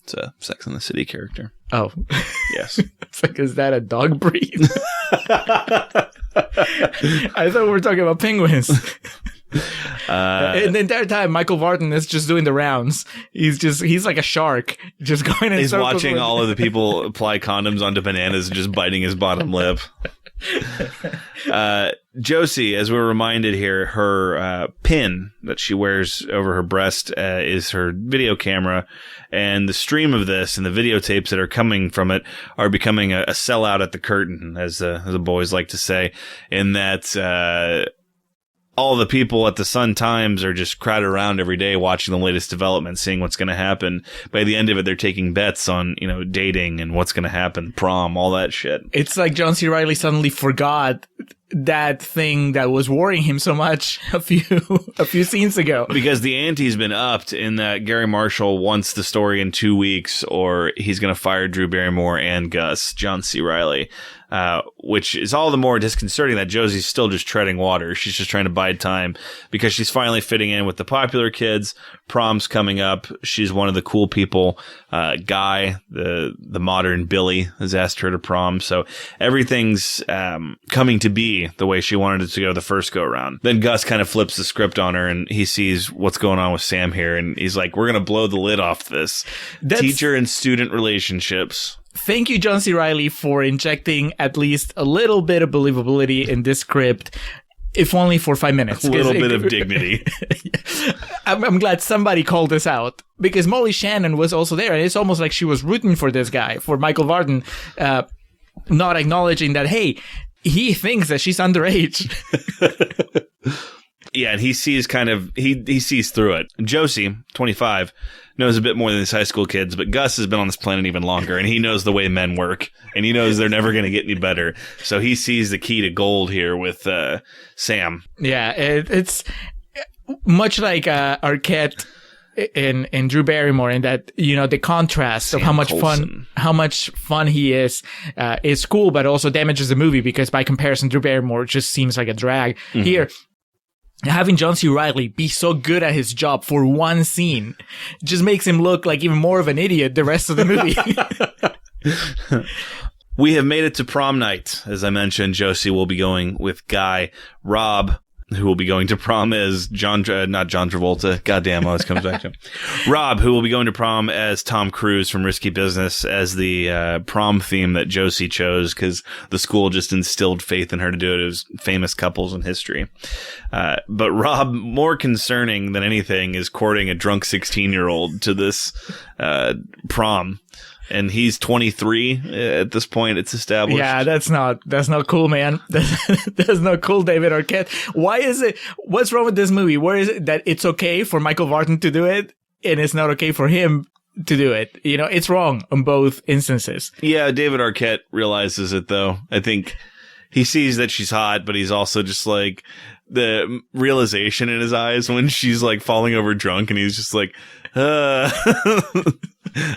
It's a Sex and the City character. Oh. Yes. It's like, is that a dog breed? I thought we were talking about penguins. And the entire time, Michael Vartan is just doing the rounds. He's like a shark, just going in He's circles. He's watching all of the people apply condoms onto bananas and just biting his bottom lip. Josie, as we're reminded here, her pin that she wears over her breast is her video camera, and the stream of this and the videotapes that are coming from it are becoming a sellout at the curtain, as the boys like to say, in that all the people at the Sun Times are just crowded around every day watching the latest developments, seeing what's going to happen. By the end of it, they're taking bets on, you know, dating and what's going to happen, prom, all that shit. It's like John C. Reilly suddenly forgot that thing that was worrying him so much a few scenes ago. Because the ante's been upped in that Gary Marshall wants the story in 2 weeks, or he's going to fire Drew Barrymore and Gus, John C. Reilly. Which is all the more disconcerting that Josie's still just treading water. She's just trying to bide time because she's finally fitting in with the popular kids. Prom's coming up. She's one of the cool people. Guy, the modern Billy, has asked her to prom. So everything's coming to be the way she wanted it to go the first go around. Then Gus kind of flips the script on her and he sees what's going on with Sam here. And he's like, we're going to blow the lid off this. Teacher and student relationships. Thank you, John C. Reilly, for injecting at least a little bit of believability in this script, if only for 5 minutes. A little bit of dignity. I'm glad somebody called this out, because Molly Shannon was also there, and it's almost like she was rooting for this guy, for Michael Vartan, not acknowledging that, hey, he thinks that she's underage. Yeah, and he sees he sees through it. Josie, 25, knows a bit more than these high school kids, but Gus has been on this planet even longer, and he knows the way men work, and he knows they're never going to get any better. So he sees the key to gold here with Sam. Yeah, it's much like Arquette and Drew Barrymore, in that, you know, the contrast of how much fun he is cool, but also damages the movie, because by comparison, Drew Barrymore just seems like a drag. Mm-hmm. Here, having John C. Reilly be so good at his job for one scene just makes him look like even more of an idiot the rest of the movie. We have made it to prom night. As I mentioned, Josie will be going with Guy. Rob, who will be going to prom as not John Travolta. Goddamn, always comes back to him. Rob, who will be going to prom as Tom Cruise from Risky Business, as the prom theme that Josie chose because the school just instilled faith in her to do it. It was famous couples in history. But Rob, more concerning than anything, is courting a drunk 16-year-old to this prom. And he's 23 at this point. It's established. Yeah, that's not cool, man. That's not cool, David Arquette. Why is it? What's wrong with this movie? Where is it that it's okay for Michael Vartan to do it and it's not okay for him to do it? You know, it's wrong on both instances. Yeah, David Arquette realizes it, though. I think he sees that she's hot, but he's also just like, the realization in his eyes when she's like falling over drunk, and he's just like, I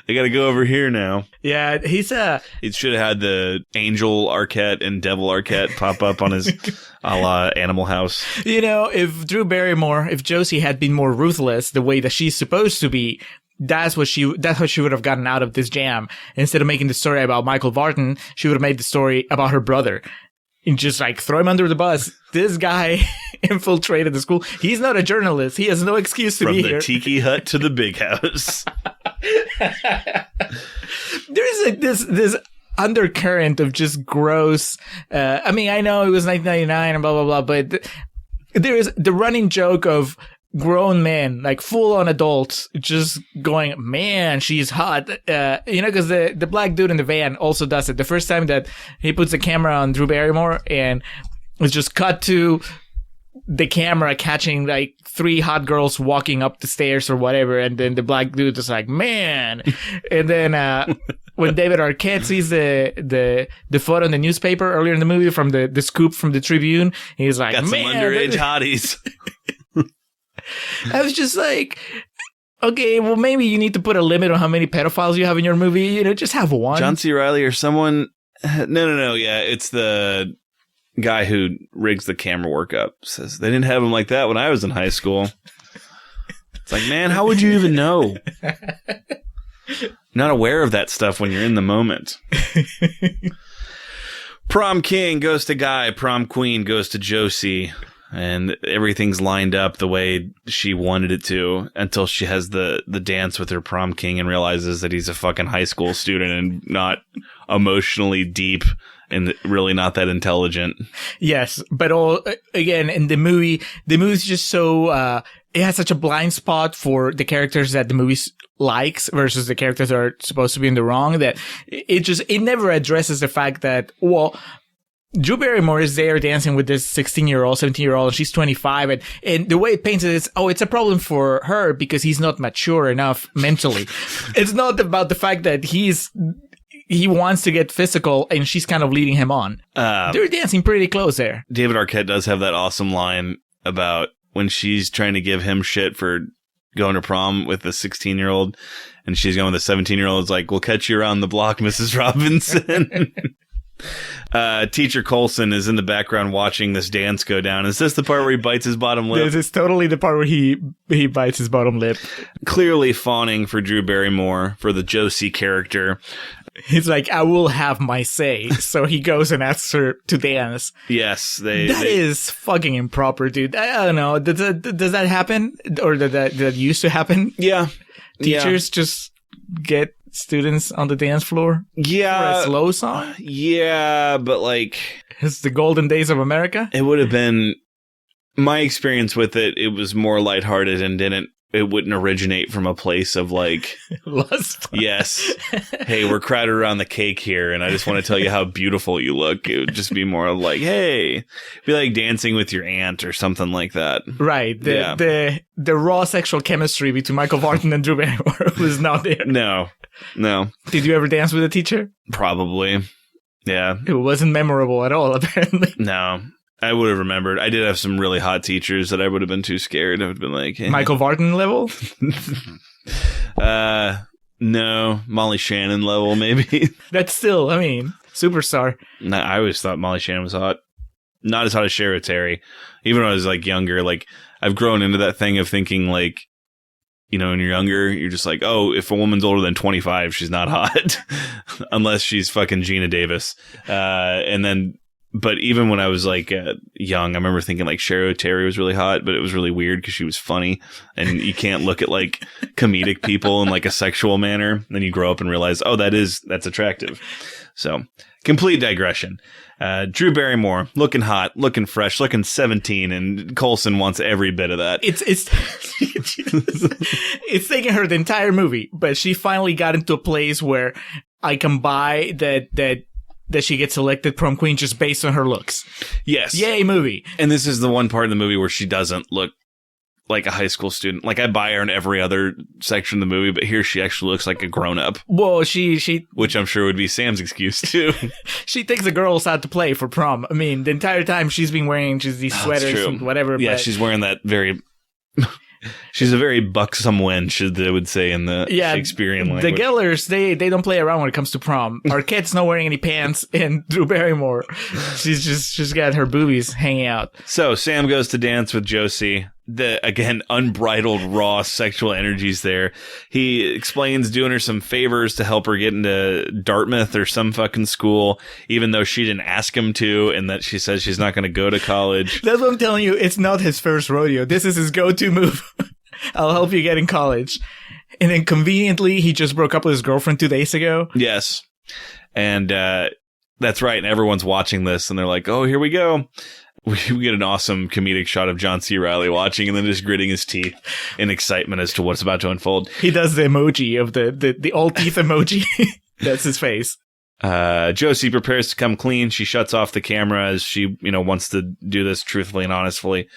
gotta go over here now. Yeah, It should have had the Angel Arquette and Devil Arquette pop up on his a la Animal House. You know, if Josie had been more ruthless the way that she's supposed to be, that's what she would have gotten out of this jam. Instead of making the story about Michael Vartan, she would have made the story about her brother. And just like throw him under the bus. This guy infiltrated the school. He's not a journalist. He has no excuse to be here. From the tiki hut to the big house. There's like this undercurrent of just gross. I mean, I know it was 1999 and blah blah blah, but there is the running joke of grown men, like full-on adults, just going, man, she's hot. You know, because the black dude in the van also does it. The first time that he puts the camera on Drew Barrymore, and it's just cut to the camera catching like 3 hot girls walking up the stairs or whatever, and then the black dude is like, man. And then when David Arquette sees the photo in the newspaper earlier in the movie from the scoop from the Tribune, he's like, got man, some underage hotties. I was just like, okay, well, maybe you need to put a limit on how many pedophiles you have in your movie. You know, just have one. John C. Reilly or someone. No. Yeah, it's the guy who rigs the camera work up. Says they didn't have him like that when I was in high school. It's like, man, how would you even know? Not aware of that stuff when you're in the moment. Prom king goes to Guy. Prom queen goes to Josie. And everything's lined up the way she wanted it to until she has the dance with her prom king and realizes that he's a fucking high school student and not emotionally deep and really not that intelligent. Yes, but again, in the movie's just so it has such a blind spot for the characters that the movie likes versus the characters that are supposed to be in the wrong, that it never addresses the fact that, well, Drew Barrymore is there dancing with this 16-year-old, 17-year-old, and she's 25. And the way it paints it is, it's a problem for her because he's not mature enough mentally. It's not about the fact that he wants to get physical and she's kind of leading him on. They're dancing pretty close there. David Arquette does have that awesome line about when she's trying to give him shit for going to prom with a 16-year-old and she's going with a 17-year-old. It's like, we'll catch you around the block, Mrs. Robinson. Teacher Coulson is in the background watching this dance go down. Is this the part where he bites his bottom lip? This is totally the part where he bites his bottom lip. Clearly fawning for Drew Barrymore, for the Josie character. He's like, I will have my say. So he goes and asks her to dance. Yes. That is fucking improper, dude. I don't know. Does that happen? Or did that used to happen? Yeah. Teachers just get students on the dance floor for a slow song? Yeah, but like, it's the golden days of America. It would have been my experience with it. It was more lighthearted and it wouldn't originate from a place of like lust. Yes. Hey, we're crowded around the cake here and I just want to tell you how beautiful you look. It would just be more like, hey, be like dancing with your aunt or something like that. Right. The raw sexual chemistry between Michael Vartan and Drew Barrymore was not there. No. Did you ever dance with a teacher? Probably. Yeah. It wasn't memorable at all, apparently. No. I would have remembered. I did have some really hot teachers that I would have been too scared. I would have been like, hey. Michael Vartan level? No, Molly Shannon level, maybe. That's still, I mean, superstar. No, I always thought Molly Shannon was hot. Not as hot as Shara Terry. Even when I was like younger, like I've grown into that thing of thinking like, you know, when you're younger, you're just like, oh, if a woman's older than 25, she's not hot. Unless she's fucking Gina Davis. But even when I was like young, I remember thinking like Shara Terry was really hot, but it was really weird because she was funny, and you can't look at like comedic people in like a sexual manner. And then you grow up and realize, oh, that's attractive. So complete digression. Drew Barrymore looking hot, looking fresh, looking 17, and Coulson wants every bit of that. It's taking her the entire movie, but she finally got into a place where I can buy that she gets elected prom queen just based on her looks. Yes. Yay, movie. And this is the one part of the movie where she doesn't look like a high school student. Like, I buy her in every other section of the movie, but here she actually looks like a grown-up. Well, she which I'm sure would be Sam's excuse, too. She takes the girls out to play for prom. I mean, the entire time she's been wearing just these sweaters and whatever. Yeah, she's wearing that very... She's a very buxom wench, they would say in the Shakespearean language. The Gellers, they don't play around when it comes to prom. Arquette's not wearing any pants, and Drew Barrymore, she's got her boobies hanging out. So Sam goes to dance with Josie. The, again, unbridled, raw sexual energies there. He explains doing her some favors to help her get into Dartmouth or some fucking school, even though she didn't ask him to, and that she says she's not going to go to college. That's what I'm telling you. It's not his first rodeo. This is his go-to move. I'll help you get in college. And then conveniently, he just broke up with his girlfriend 2 days ago. Yes. And that's right. And everyone's watching this, and they're like, oh, here we go. We get an awesome comedic shot of John C. Reilly watching and then just gritting his teeth in excitement as to what's about to unfold. He does the emoji of the all teeth emoji. That's his face. Josie prepares to come clean. She shuts off the camera as she, wants to do this truthfully and honestly.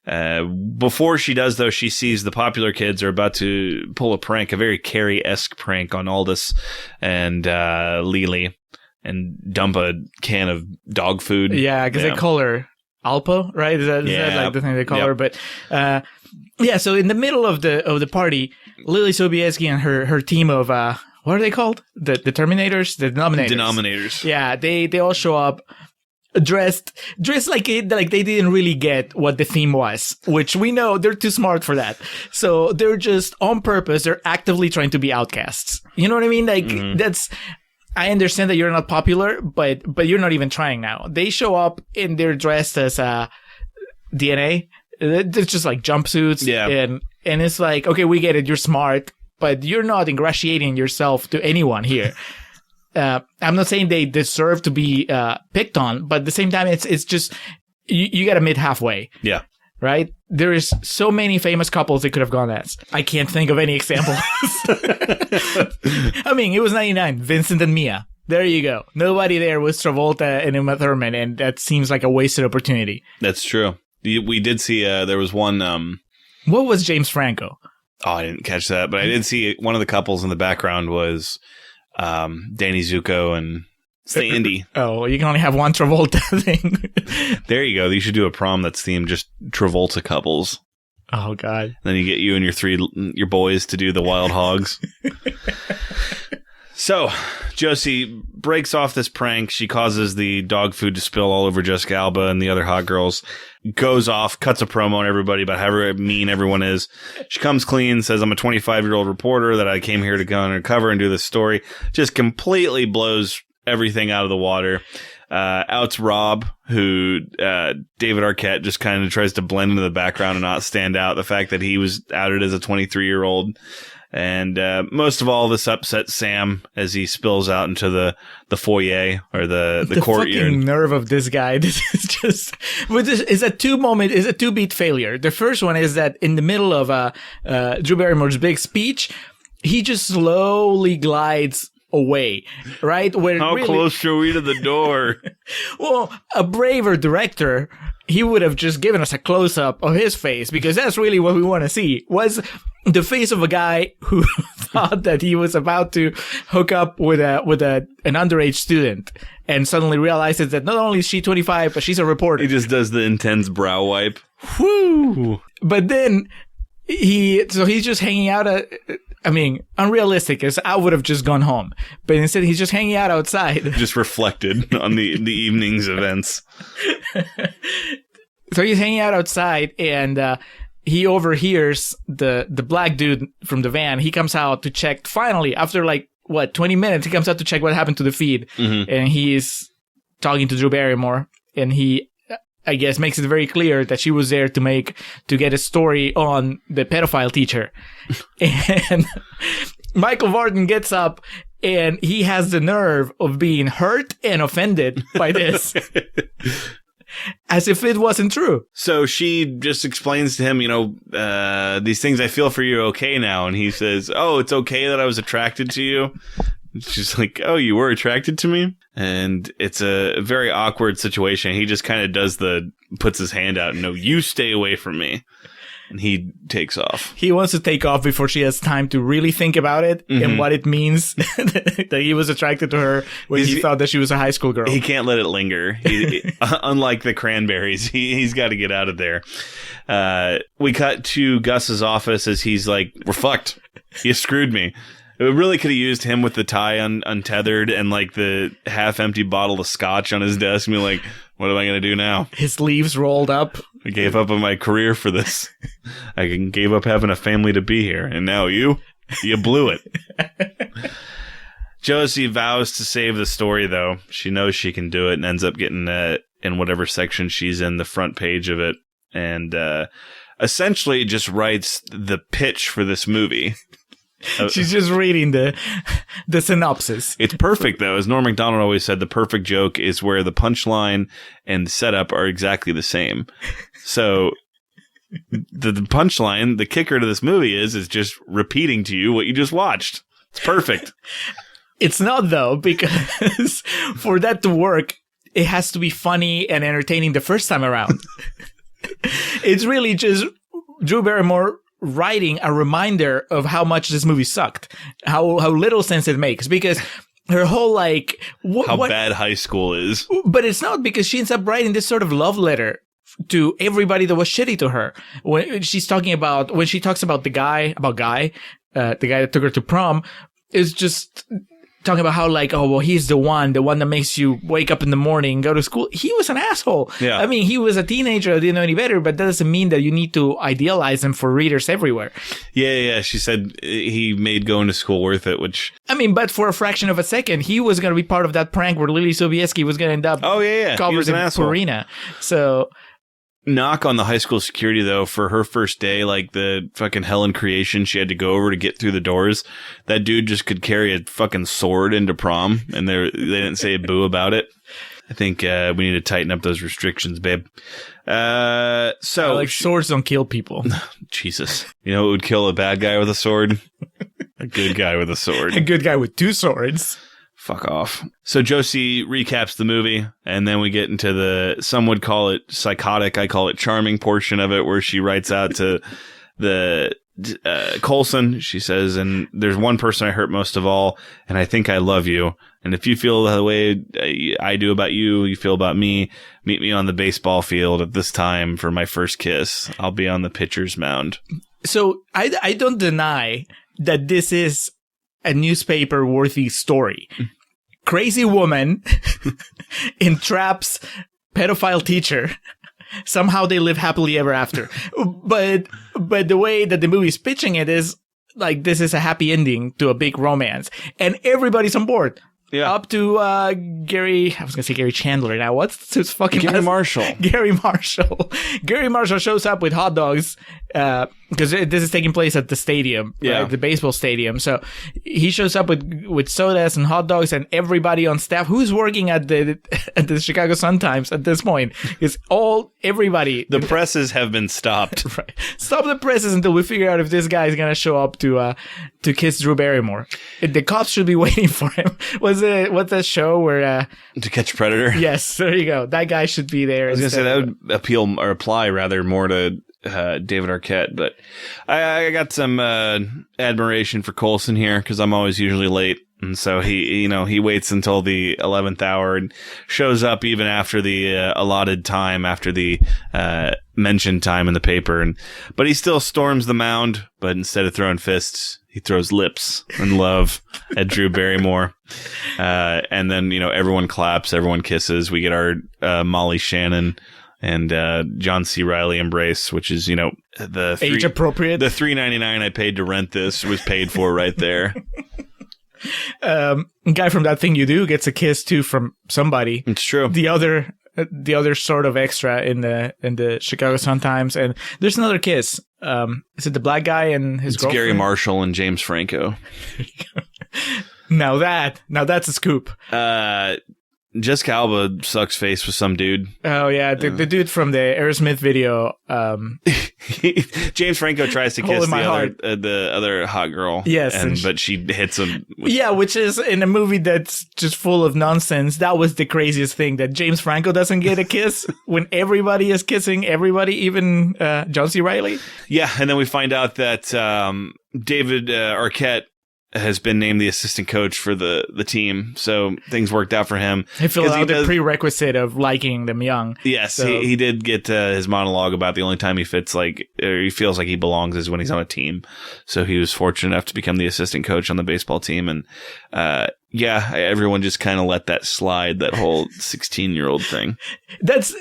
Before she does, though, she sees the popular kids are about to pull a prank, a very Carrie-esque prank on Aldous and Lily, and dump a can of dog food. Yeah, because they call her Alpo, right? Is that like the thing they call her? But so in the middle of the party, Lily Sobieski and her team of what are they called? The Terminators, the Denominators. Yeah, they all show up dressed like they didn't really get what the theme was, which we know they're too smart for that. So they're just on purpose. They're actively trying to be outcasts. You know what I mean? Like that's. I understand that you're not popular, but you're not even trying now. They show up and they're dressed as DNA. It's just like jumpsuits. Yeah. And it's like, okay, we get it. You're smart, but you're not ingratiating yourself to anyone here. I'm not saying they deserve to be picked on, but at the same time, it's just, you got to meet halfway. Yeah. Right? There is so many famous couples they could have gone as. I can't think of any examples. I mean, it was 99. Vincent and Mia. There you go. Nobody there was Travolta and Uma Thurman, and that seems like a wasted opportunity. That's true. We did see, there was one... What was James Franco? Oh, I didn't catch that, but I did see one of the couples in the background was Danny Zuko and... Sandy. Oh, you can only have one Travolta thing. There you go. You should do a prom that's themed just Travolta couples. Oh, God. Then you get you and your boys to do the Wild Hogs. So, Josie breaks off this prank. She causes the dog food to spill all over Jessica Alba and the other hot girls. Goes off, cuts a promo on everybody about how mean everyone is. She comes clean, says, I'm a 25-year-old reporter that I came here to go undercover and do this story. Just completely blows everything out of the water. Outs Rob, who David Arquette just kind of tries to blend into the background and not stand out. The fact that he was outed as a 23-year-old. And most of all, this upsets Sam as he spills out into the foyer or the courtyard. The fucking nerve of this guy. This is just... It's a two-beat failure. The first one is that in the middle of Drew Barrymore's big speech, he just slowly glides away, right? How close are we to the door? Well, a braver director, he would have just given us a close-up of his face, because that's really what we want to see, was the face of a guy who thought that he was about to hook up with an underage student, and suddenly realizes that not only is she 25, but she's a reporter. He just does the intense brow wipe. Whoo! But then he's just hanging out unrealistic, because I would have just gone home. But instead, he's just hanging out outside. Just reflected on the evening's events. So he's hanging out outside, and he overhears the black dude from the van. He comes out to check, finally, after 20 minutes, he comes out to check what happened to the feed. Mm-hmm. And he's talking to Drew Barrymore, and he, I guess, makes it very clear that she was there to get a story on the pedophile teacher. And Michael Vartan gets up, and he has the nerve of being hurt and offended by this. As if it wasn't true. So she just explains to him, these things I feel for you are okay now. And he says, oh, it's okay that I was attracted to you. She's like, oh, you were attracted to me? And it's a very awkward situation. He just kind of puts his hand out and, no, you stay away from me. And he takes off. He wants to take off before she has time to really think about it and what it means that he was attracted to her when he thought that she was a high school girl. He can't let it linger. Unlike the Cranberries, he's got to get out of there. We cut to Gus's office as he's like, we're fucked. You screwed me. It really could have used him with the tie untethered and the half-empty bottle of scotch on his desk and be like, what am I going to do now? His sleeves rolled up. I gave up on my career for this. I gave up having a family to be here. And now you blew it. Josie vows to save the story, though. She knows she can do it and ends up getting in whatever section she's in, the front page of it. And essentially just writes the pitch for this movie. She's just reading the synopsis. It's perfect, though. As Norm Macdonald always said, the perfect joke is where the punchline and the setup are exactly the same. So the punchline, the kicker to this movie is just repeating to you what you just watched. It's perfect. It's not, though, because for that to work, it has to be funny and entertaining the first time around. It's really just Drew Barrymore writing a reminder of how much this movie sucked, how little sense it makes, because her whole how bad high school is. But it's not, because she ends up writing this sort of love letter to everybody that was shitty to her. When she talks about the guy that took her to prom, is just talking about how he's the one that makes you wake up in the morning, go to school. He was an asshole. Yeah. I mean, he was a teenager, didn't know any better, but that doesn't mean that you need to idealize him for readers everywhere. Yeah. She said he made going to school worth it, which... I mean, but for a fraction of a second, he was going to be part of that prank where Lily Sobieski was going to end up covered in Purina. So... Knock on the high school security, though, for her first day, the fucking hell in creation she had to go over to get through the doors. That dude just could carry a fucking sword into prom, and they didn't say a boo about it. I think we need to tighten up those restrictions, babe. Swords don't kill people. Jesus. You know what would kill a bad guy with a sword? A good guy with a sword. A good guy with two swords. Fuck off. So Josie recaps the movie, and then we get into some would call it psychotic, I call it charming portion of it, where she writes out to the Coulson. She says, and there's one person I hurt most of all, and I think I love you. And if you feel the way I do about you, you feel about me, meet me on the baseball field at this time for my first kiss. I'll be on the pitcher's mound. So I don't deny that this is a newspaper-worthy story. Crazy woman entraps pedophile teacher. Somehow they live happily ever after. But the way that the movie's pitching it is this is a happy ending to a big romance. And everybody's on board. Yeah. Up to Gary, I was going to say Gary Chandler now. What's his fucking Gary last? Marshall. Gary Marshall. Gary Marshall shows up with hot dogs because this is taking place at the stadium, right? The baseball stadium. So he shows up with sodas and hot dogs, and everybody on staff who's working at the Chicago Sun-Times at this point is everybody. The presses have been stopped. Right. Stop the presses until we figure out if this guy is going to show up to kiss Drew Barrymore. The cops should be waiting for him. What's that show where To Catch a Predator? Yes, there you go. That guy should be there. I was going to say that would apply more to David Arquette. But I got some admiration for Coulson here because I'm always usually late. And so he waits until the 11th hour and shows up even after the allotted time, after the mentioned time in the paper. But he still storms the mound, but instead of throwing fists, he throws lips and love at Drew Barrymore. And then, everyone claps, everyone kisses. We get our Molly Shannon and John C. Reilly embrace, which is, the age appropriate. The $3.99 I paid to rent this was paid for right there. Guy from That Thing You Do gets a kiss too from somebody. It's true. The other sort of extra in the Chicago Sun-Times, and there's another kiss. Is it the black guy and his girlfriend? Gary Marshall and James Franco. Now that's a scoop. Jessica Alba sucks face with some dude. Oh yeah, the dude from the Aerosmith video. James Franco tries to kiss the other hot girl. Yes, but she hits him. Which is in a movie that's just full of nonsense. That was the craziest thing, that James Franco doesn't get a kiss when everybody is kissing everybody, even John C. Reilly. Yeah, and then we find out that David Arquette has been named the assistant coach for the team, so things worked out for him. He filled out the prerequisite of liking them young. Yes, so. he did get his monologue about the only time he feels like he belongs is when he's on a team. So he was fortunate enough to become the assistant coach on the baseball team, and everyone just kind of let that slide, that whole 16-year-old thing. That's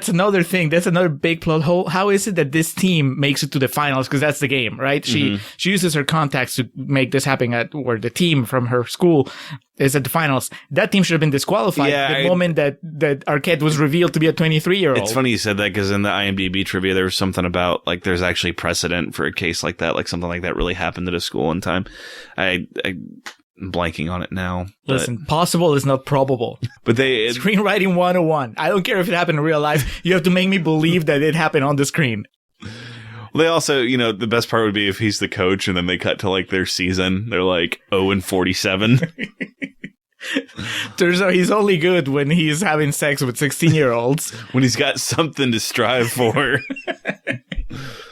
another thing. That's another big plot hole. How is it that this team makes it to the finals? Because that's the game, right? She uses her contacts to make this happen where the team from her school is at the finals. That team should have been disqualified the moment that Arquette was revealed to be a 23-year-old. It's funny you said that, because in the IMDb trivia, there was something about, like, there's actually precedent for a case like that, like something like that really happened at a school one time. I'm blanking on it now. Listen, possible is not probable. But Screenwriting 101. I don't care if it happened in real life. You have to make me believe that it happened on the screen. Well, they also, the best part would be if he's the coach and then they cut to, like, their season. They're like 0-47. Turns out he's only good when he's having sex with 16-year-olds. When he's got something to strive for.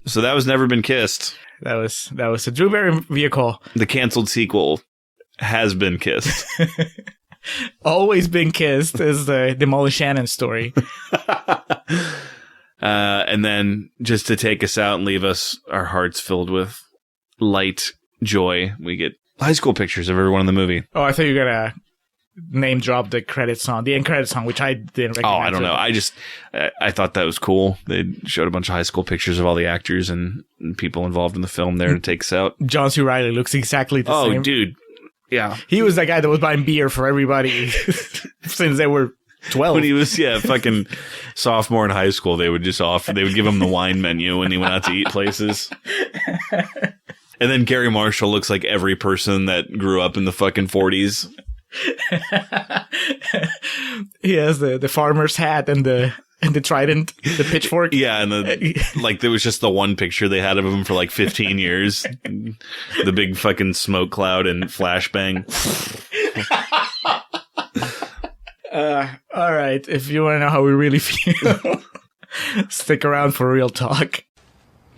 So that was Never Been Kissed. That was a Drew Barrymore vehicle. The canceled sequel has been kissed. Always been kissed is the Molly Shannon story. And then, just to take us out and leave us our hearts filled with light joy, we get high school pictures of everyone in the movie. Oh, I thought you were gonna name drop the end credit song, which I didn't recognize. Oh, I don't know. I thought that was cool. They showed a bunch of high school pictures of all the actors and people involved in the film there to take us out. John C. Reilly looks exactly the same. Oh, dude. Yeah. He was that guy that was buying beer for everybody since they were 12. When he was, fucking sophomore in high school, they would give him the wine menu when he went out to eat places. And then Gary Marshall looks like every person that grew up in the fucking 40s. He has the farmer's hat and the trident, the pitchfork. Yeah, and there was just the one picture they had of him for like 15 years. The big fucking smoke cloud and flashbang. All right, if you want to know how we really feel, stick around for real talk.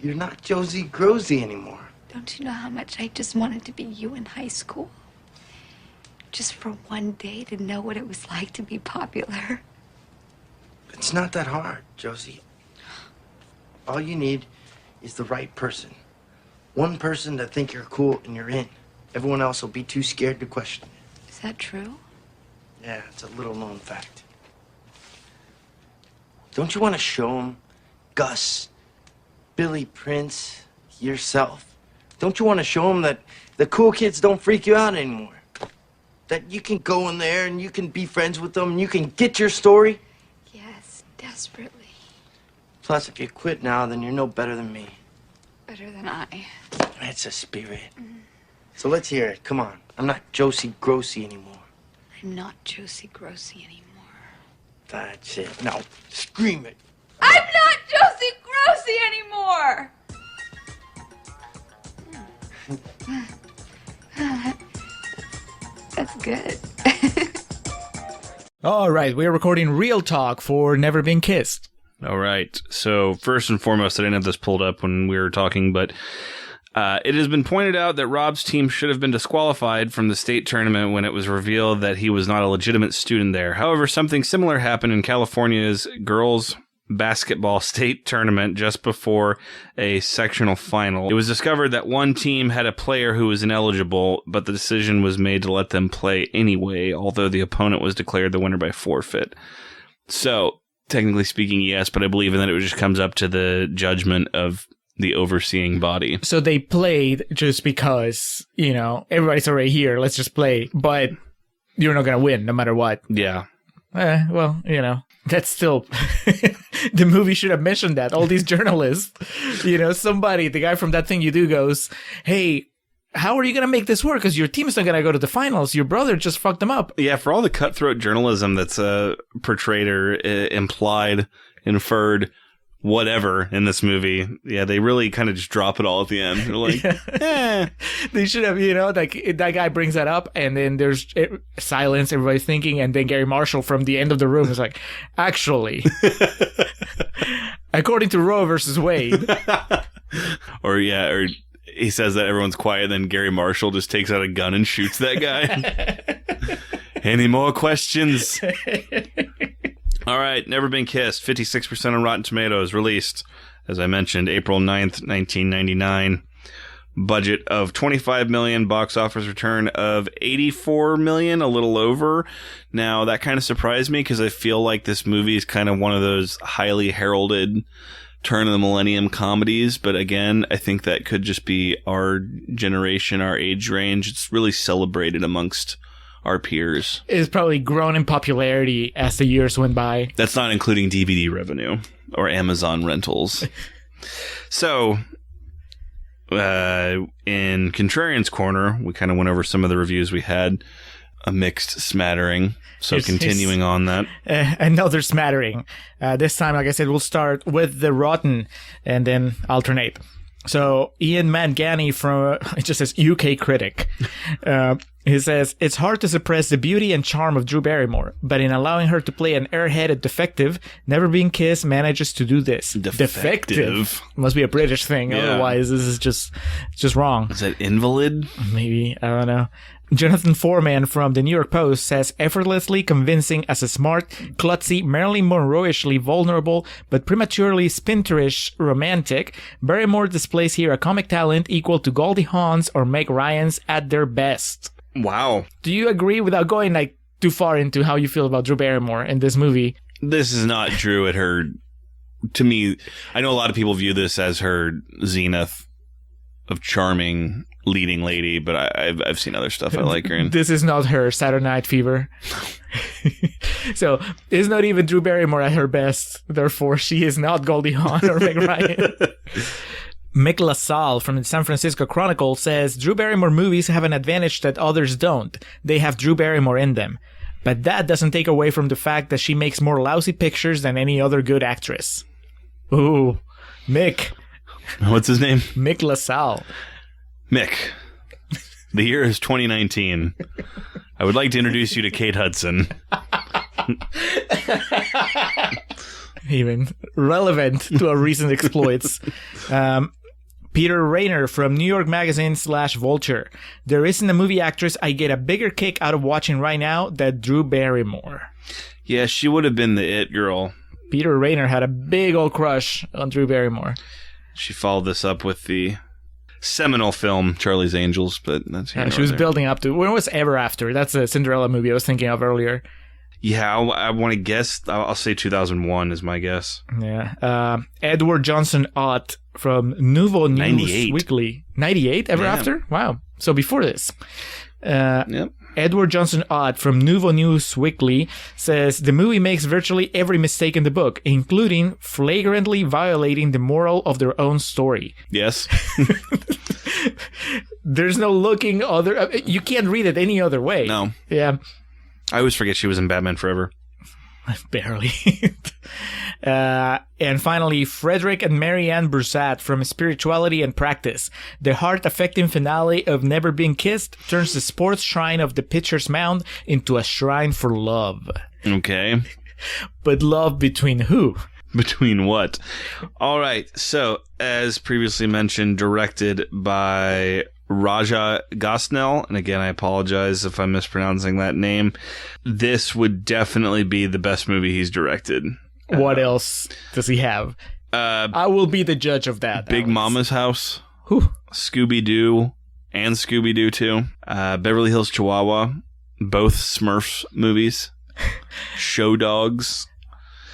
You're not Josie Grossy anymore. Don't you know how much I just wanted to be you in high school? Just for one day to know what it was like to be popular. It's not that hard, Josie. All you need is the right person. One person to think you're cool and you're in. Everyone else will be too scared to question it. Is that true? Yeah, it's a little-known fact. Don't you want to show them, Gus, Billy Prince, yourself? Don't you want to show them that the cool kids don't freak you out anymore? That you can go in there and you can be friends with them and you can get your story? Yes, desperately. Plus, if you quit now, then you're no better than me. Better than I. It's a spirit. So let's hear it. Come on. I'm not Josie Grossy anymore. I'm not Josie Grossy anymore. That's it. Now, scream it. I'm not Josie Grossy anymore! That's good. All right, we're recording real talk for Never Been Kissed. All right. So first and foremost, I didn't have this pulled up when we were talking, but it has been pointed out that Rob's team should have been disqualified from the state tournament when it was revealed that he was not a legitimate student there. However, something similar happened in California's girls' basketball state tournament just before a sectional final. It was discovered that one team had a player who was ineligible, but the decision was made to let them play anyway, although the opponent was declared the winner by forfeit. So, technically speaking, yes, but I believe that it just comes up to the judgment of the overseeing body. So they played just because, everybody's already here, let's just play, but you're not going to win no matter what. Yeah. Well, that's still... The movie should have mentioned that. All these journalists, somebody, the guy from That Thing You Do goes, hey, how are you going to make this work? Because your team's not going to go to the finals. Your brother just fucked them up. Yeah, for all the cutthroat journalism that's portrayed or implied, inferred, whatever in this movie, yeah, they really kind of just drop it all at the end. They're like, They should have, like that guy brings that up, and then there's silence, everybody's thinking, and then Gary Marshall from the end of the room is like, actually, according to Roe versus Wade. or he says that everyone's quiet, then Gary Marshall just takes out a gun and shoots that guy. Any more questions? All right, Never Been Kissed, 56% on Rotten Tomatoes, released, as I mentioned, April 9th, 1999. Budget of $25 million, box office return of $84 million, a little over. Now, that kind of surprised me because I feel like this movie is kind of one of those highly heralded turn of the millennium comedies, but again, I think that could just be our generation, our age range. It's really celebrated amongst our peers. It's probably grown in popularity as the years went by. That's not including DVD revenue or Amazon rentals. So, in Contrarians Corner, we kind of went over some of the reviews we had, a mixed smattering. So continuing on that. Another smattering. This time, like I said, we'll start with the rotten and then alternate. So Ian Mangani from, it just says UK critic. He says, it's hard to suppress the beauty and charm of Drew Barrymore, but in allowing her to play an airheaded defective, Never Been Kissed manages to do this. Defective? Must be a British thing. Yeah. Otherwise, this is just wrong. Is that invalid? Maybe. I don't know. Jonathan Foreman from the New York Post says, effortlessly convincing as a smart, klutzy, Marilyn Monroe-ishly vulnerable, but prematurely spinterish romantic, Barrymore displays here a comic talent equal to Goldie Hawn's or Meg Ryan's at their best. Wow. Do you agree, without going too far into how you feel about Drew Barrymore in this movie? This is not Drew at her, to me, I know a lot of people view this as her zenith of charming leading lady, but I've seen other stuff I like her in. This is not her Saturday Night Fever. So it's not even Drew Barrymore at her best. Therefore, she is not Goldie Hawn or Meg Ryan. Mick LaSalle from the San Francisco Chronicle says, Drew Barrymore movies have an advantage that others don't. They have Drew Barrymore in them. But that doesn't take away from the fact that she makes more lousy pictures than any other good actress. Ooh, Mick. What's his name? Mick LaSalle. Mick, the year is 2019. I would like to introduce you to Kate Hudson. Even relevant to our recent exploits. Peter Rayner from New York Magazine / Vulture. There isn't a movie actress I get a bigger kick out of watching right now than Drew Barrymore. Yeah, she would have been the it girl. Peter Rayner had a big old crush on Drew Barrymore. She followed this up with the seminal film Charlie's Angels, but that's she was building up to. When was Ever After? That's a Cinderella movie I was thinking of earlier. Yeah, I want to guess. I'll say 2001 is my guess. Yeah. Edward Johnson Ott from Nouveau News 98. Weekly. 98? Ever After? Wow. So before this. Yep. Edward Johnson Ott from Nouveau News Weekly says the movie makes virtually every mistake in the book, including flagrantly violating the moral of their own story. Yes. There's no looking other. You can't read it any other way. No. Yeah. I always forget she was in Batman Forever. Barely. And finally, Frederick and Marianne Broussard from Spirituality and Practice. The heart-affecting finale of Never Been Kissed turns the sports shrine of the pitcher's mound into a shrine for love. Okay. But love between who? Between what? All right. So, as previously mentioned, directed by Raja Gosnell. And again, I apologize if I'm mispronouncing that name. This would definitely be the best movie he's directed. What else does he have? I will be the judge of that. Big Alex. Mama's House. Whew. Scooby-Doo and Scooby-Doo 2. Beverly Hills Chihuahua. Both Smurfs movies. Show Dogs.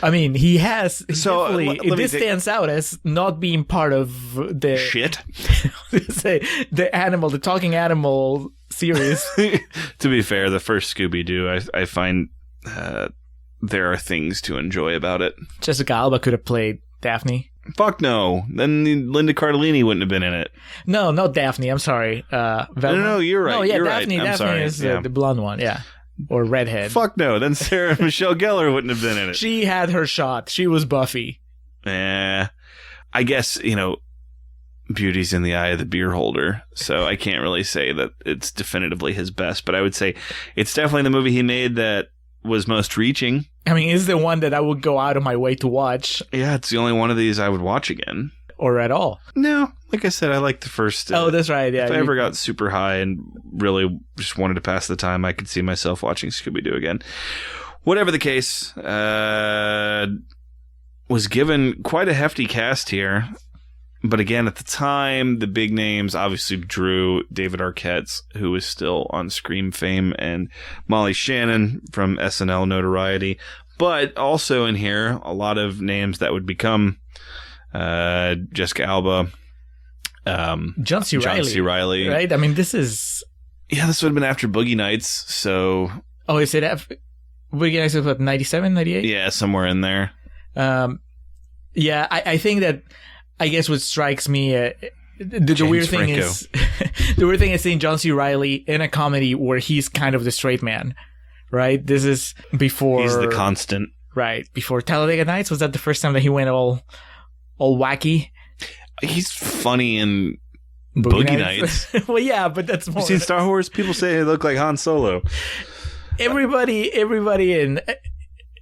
I mean, he has. So, This stands out as not being part of the Shit. say the talking animal series. To be fair, the first Scooby-Doo, I find there are things to enjoy about it. Jessica Alba could have played Daphne. Fuck no. Then Linda Cardellini wouldn't have been in it. No, not Daphne. I'm sorry. No, you're right. No, yeah, you're Daphne. right. I'm Daphne sorry. is Yeah. the blonde one. Yeah, or redhead. Fuck no. Then Sarah Michelle Gellar wouldn't have been in it. She had her shot. She was Buffy. I guess, beauty's in the eye of the beer holder, so I can't really say that it's definitively his best, but I would say it's definitely the movie he made that was most reaching. I mean, it's the one that I would go out of my way to watch, Yeah, it's the only one of these I would watch again. or at all. No, like I said, I like the first. Oh, that's right. Yeah. If I ever got super high and really just wanted to pass the time, I could see myself watching Scooby-Doo again. Whatever the case, was given quite a hefty cast here. But again, at the time, the big names obviously drew David Arquette, who is still on Scream fame, and Molly Shannon from SNL notoriety. But also in here, a lot of names that would become Jessica Alba, John C. Reilly. Right? I mean, this is... Yeah, this would have been after Boogie Nights, so... Oh, is it after... Boogie Nights was what, 97, 98? Yeah, somewhere in there. Yeah, I think that... I guess what strikes me, the weird thing Franco. is, the weird thing is seeing John C. Reilly in a comedy where he's kind of the straight man, right? This is before He's the constant. right before Talladega Nights. Was that the first time that he went all wacky? He's funny in Boogie Nights. Well, yeah, but that's more. You seen Star Wars? People say they look like Han Solo. Everybody in.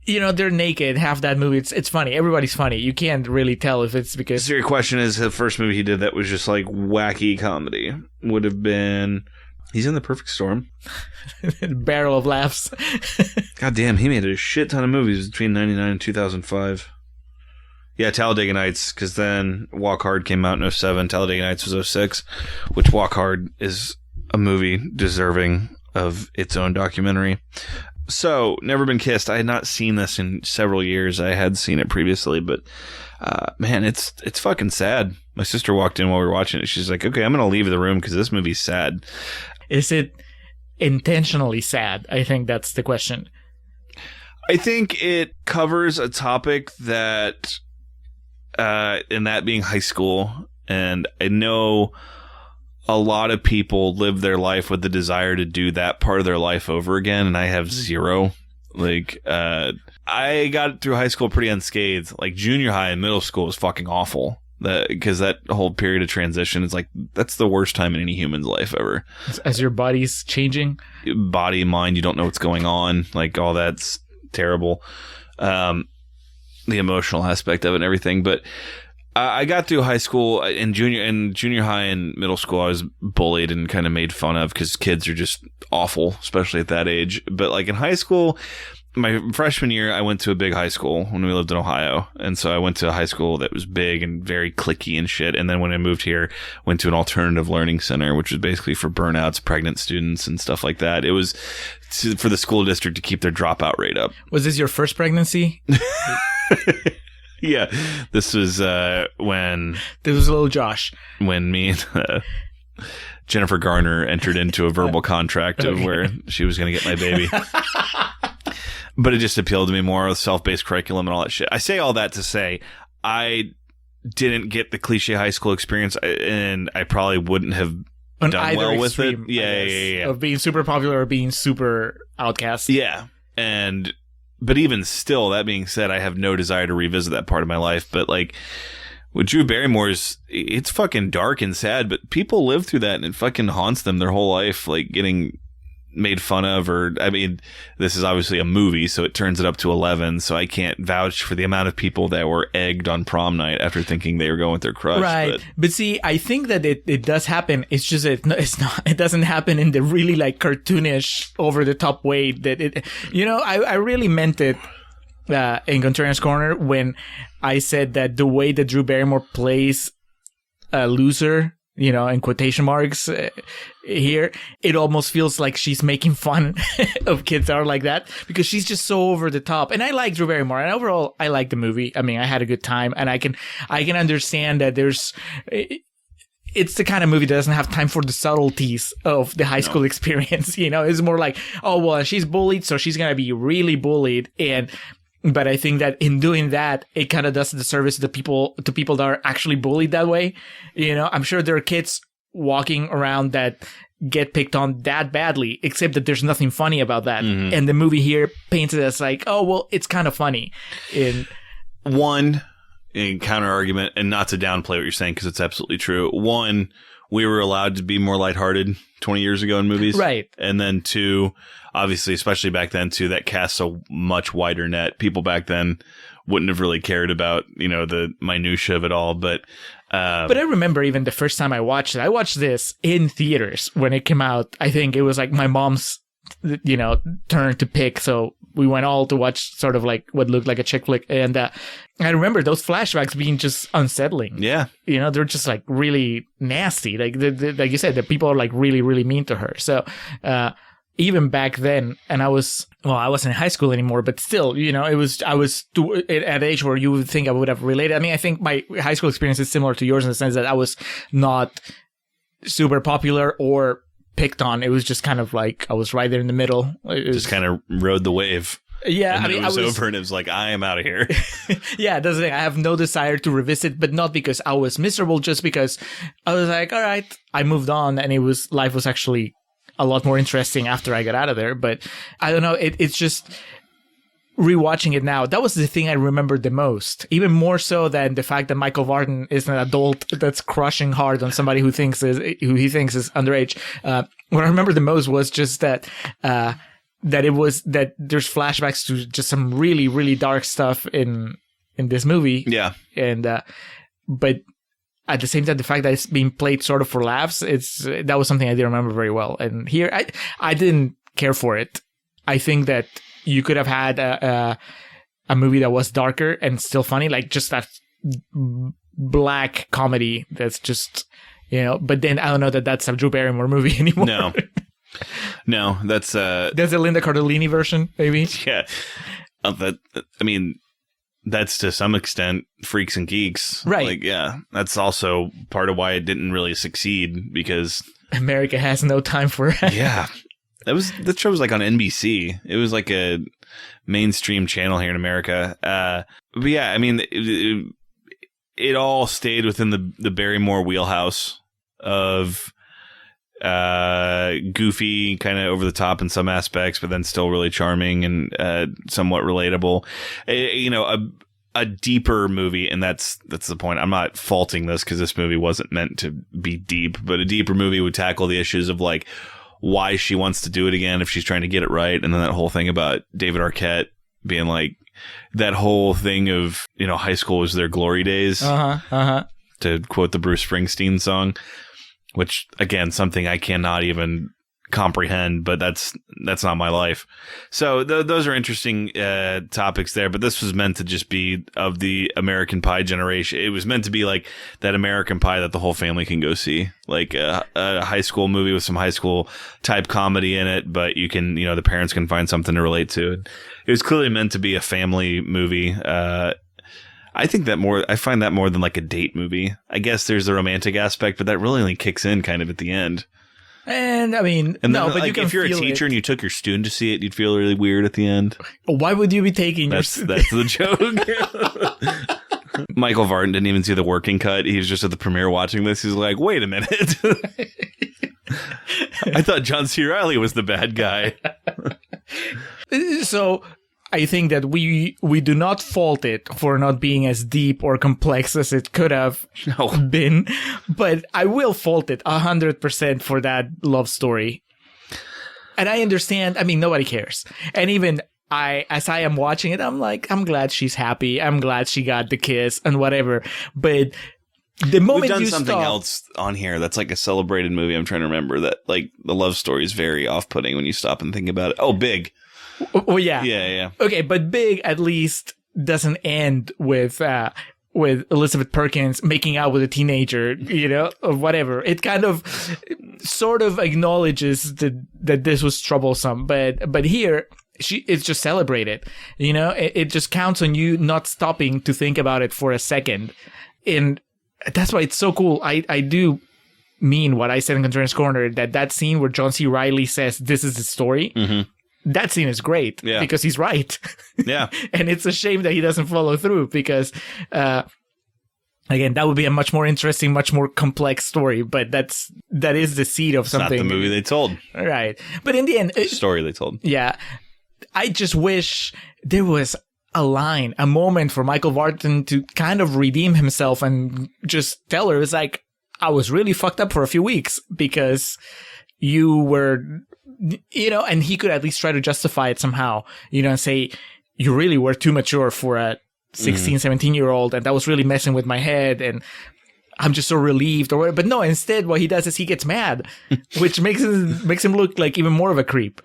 They're naked. Half that movie, it's funny. Everybody's funny. You can't really tell if it's because... So your question is, the first movie he did that was just like wacky comedy would have been... He's in The Perfect Storm. Barrel of Laughs. God damn, he made a shit ton of movies between 99 and 2005. Yeah, Talladega Nights, because then Walk Hard came out in 07. Talladega Nights was 06, which Walk Hard is a movie deserving of its own documentary. So, Never Been Kissed. I had not seen this in several years. I had seen it previously, but man, it's fucking sad. My sister walked in while we were watching it. She's like, okay, I'm going to leave the room because this movie's sad. Is it intentionally sad? I think that's the question. I think it covers a topic that, and that being high school, and I know a lot of people live their life with the desire to do that part of their life over again, and I have zero. Like, I got through high school pretty unscathed. Like, junior high and middle school was fucking awful. Because that whole period of transition is like, that's the worst time in any human's life ever. As your body's changing? Body, mind, you don't know what's going on. Like, all that's terrible. The emotional aspect of it and everything. But I got through high school and junior high and middle school. I was bullied and kind of made fun of because kids are just awful, especially at that age. But like in high school, my freshman year, I went to a big high school when we lived in Ohio. And so I went to a high school that was big and very cliquey and shit. And then when I moved here, went to an alternative learning center, which was basically for burnouts, pregnant students and stuff like that. It was for the school district to keep their dropout rate up. Was this your first pregnancy? Yeah, this was when... This was little Josh. When me and Jennifer Garner entered into a verbal contract of where she was going to get my baby. But it just appealed to me more with self-paced curriculum and all that shit. I say all that to say I didn't get the cliche high school experience, and I probably wouldn't have done well with it. Yeah. Of being super popular or being super outcast. Yeah, but even still, that being said, I have no desire to revisit that part of my life. But like with Drew Barrymore's, it's fucking dark and sad, but people live through that and it fucking haunts them their whole life, like getting made fun of, or I mean, this is obviously a movie, so it turns it up to 11. So I can't vouch for the amount of people that were egged on prom night after thinking they were going with their crush. Right, but see, I think that it does happen. It's just it doesn't happen in the really like cartoonish, over the top way that it. I really meant it in Contrarians Corner when I said that the way that Drew Barrymore plays a loser, in quotation marks here, it almost feels like she's making fun of kids that are like that, because she's just so over the top. And I like Drew Barrymore, and overall, I like the movie. I mean, I had a good time, and I can understand that it's the kind of movie that doesn't have time for the subtleties of the high school experience. It's more like, oh, well, she's bullied, so she's going to be really bullied. But I think that in doing that, it kind of does the service to people that are actually bullied that way. I'm sure there are kids walking around that get picked on that badly, except that there's nothing funny about that. Mm-hmm. And the movie here paints it as like, oh, well, it's kind of funny. In counter argument, and not to downplay what you're saying, because it's absolutely true. One, we were allowed to be more lighthearted 20 years ago in movies. Right. And then two, obviously, especially back then too, that casts a much wider net. People back then wouldn't have really cared about, the minutia of it all. But I remember even the first time I watched this in theaters when it came out. I think it was like my mom's, turn to pick. So we went all to watch sort of like what looked like a chick flick. And I remember those flashbacks being just unsettling. Yeah. They're just like really nasty. Like like you said, the people are like really, really mean to her. So even back then, and I wasn't in high school anymore, but still, I was at an age where you would think I would have related. I mean, I think my high school experience is similar to yours in the sense that I was not super popular or picked on. It was just kind of like I was right there in the middle. Just kind of rode the wave. Yeah, and it was over, and it was like, I am out of here. Yeah, that's the thing. I have no desire to revisit, but not because I was miserable, just because I was like, all right, I moved on, and life was actually a lot more interesting after I got out of there. But I don't know. It's just rewatching it now. That was the thing I remembered the most, even more so than the fact that Michael Vartan is an adult that's crushing hard on somebody who he thinks is underage. What I remember the most was just that there's flashbacks to just some really, really dark stuff in this movie. Yeah. And but at the same time, the fact that it's being played sort of for laughs, that was something I didn't remember very well. And here, I didn't care for it. I think that you could have had a movie that was darker and still funny, like just that black comedy that's just, but then I don't know that that's a Drew Barrymore movie anymore. No, that's a Linda Cardellini version, maybe. Yeah. That's to some extent Freaks and Geeks. Right. Like, yeah, that's also part of why it didn't really succeed, because America has no time for it. Yeah. That show was like on NBC. It was like a mainstream channel here in America. But yeah, I mean, it all stayed within the Barrymore wheelhouse of goofy, kind of over the top in some aspects, but then still really charming and somewhat relatable. A deeper movie, and that's the point. I'm not faulting this because this movie wasn't meant to be deep, but a deeper movie would tackle the issues of like why she wants to do it again if she's trying to get it right, and then that whole thing about David Arquette being like that whole thing of high school was their glory days. To quote the Bruce Springsteen song. Which, again, something I cannot even comprehend, but that's not my life. So those are interesting topics there, but this was meant to just be of the American Pie generation. It was meant to be like that American Pie that the whole family can go see, like a high school movie with some high school type comedy in it, but you can, the parents can find something to relate to. It was clearly meant to be a family movie. I find that more than like a date movie. I guess there's the romantic aspect, but that really only kicks in kind of at the end. And I mean, no, but like, if you're a teacher and you took your student to see it, you'd feel really weird at the end. Why would you be taking your student? That's the joke. Michael Vartan didn't even see the working cut. He was just at the premiere watching this. He's like, wait a minute. I thought John C. Reilly was the bad guy. So I think that we do not fault it for not being as deep or complex as it could have been, but I will fault it 100% for that love story. And I understand. I mean, nobody cares. And even as I am watching it, I'm like, I'm glad she's happy. I'm glad she got the kiss and whatever. But the moment We've done you something stop, else on here that's like a celebrated movie. I'm trying to remember that. Like the love story is very off-putting when you stop and think about it. Oh, Big. Oh, yeah. Yeah. Okay, but Big at least doesn't end with Elizabeth Perkins making out with a teenager, or whatever. It kind of sort of acknowledges that this was troublesome, but here it's just celebrated. It just counts on you not stopping to think about it for a second, and that's why it's so cool. I do mean what I said in Contrarians Corner, that scene where John C. Reilly says this is the story. Mm-hmm. That scene is great because he's right. Yeah. And it's a shame that he doesn't follow through because, again, that would be a much more interesting, much more complex story. But that is the seed of something. Not the movie they told. Right. But in the end, Story they told. Yeah. I just wish there was a line, a moment for Michael Vartan to kind of redeem himself and just tell her, it's like, I was really fucked up for a few weeks because you were, and he could at least try to justify it somehow, and say, you really were too mature for a 16, 17-year-old, and that was really messing with my head, and I'm just so relieved, or whatever. But no, instead, what he does is he gets mad, which makes him look like even more of a creep.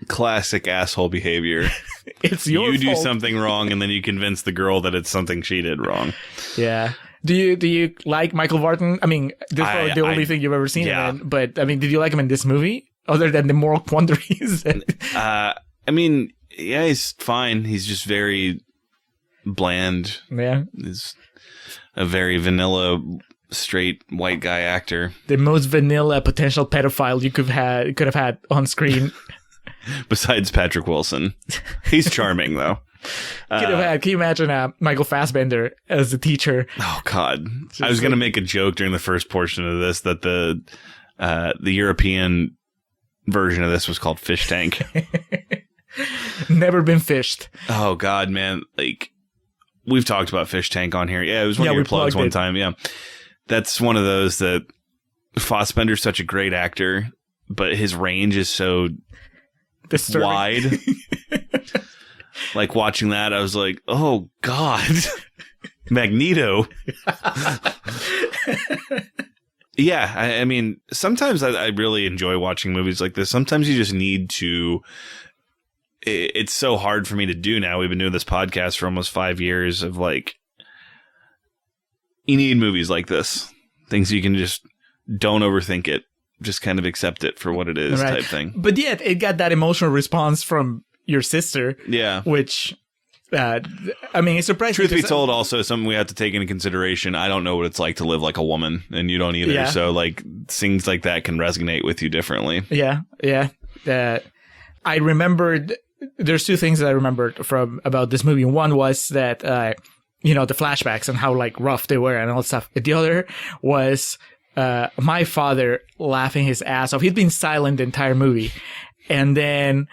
Classic asshole behavior. It's your fault. You do something wrong, and then you convince the girl that it's something she did wrong. Yeah. Do you like Michael Vartan? I mean, this is probably the only thing you've ever seen him in, but I mean, did you like him in this movie? Other than the moral quandaries? I mean, yeah, he's fine. He's just very bland. Yeah. He's a very vanilla, straight white guy actor. The most vanilla potential pedophile you could have had on screen. Besides Patrick Wilson. He's charming, though. Can you imagine Michael Fassbender as the teacher? Oh, God. I was going to make a joke during the first portion of this that the European version of this was called Fish Tank. Never been fished. Oh, God, man. Like, we've talked about Fish Tank on here. Yeah, it was one of your plugs one time. Yeah. That's one of those that Fassbender's such a great actor, but his range is so disturbing. Wide. Like, watching that, I was like, oh, God. Magneto. Yeah, I mean, sometimes I really enjoy watching movies like this. Sometimes you just need to... It's so hard for me to do now. We've been doing this podcast for almost 5 years of, like... You need movies like this. Things you can just... Don't overthink it. Just kind of accept it for what it is, type thing. But yet, it got that emotional response from your sister. Yeah. Which... I mean, it's surprising. Truth be told, also something we have to take into consideration. I don't know what it's like to live like a woman, and you don't either. Yeah. So, like, things like that can resonate with you differently. Yeah, yeah. I remembered. There's two things that I remembered about this movie. One was that the flashbacks and how like rough they were and all that stuff. The other was my father laughing his ass off. He'd been silent the entire movie, and then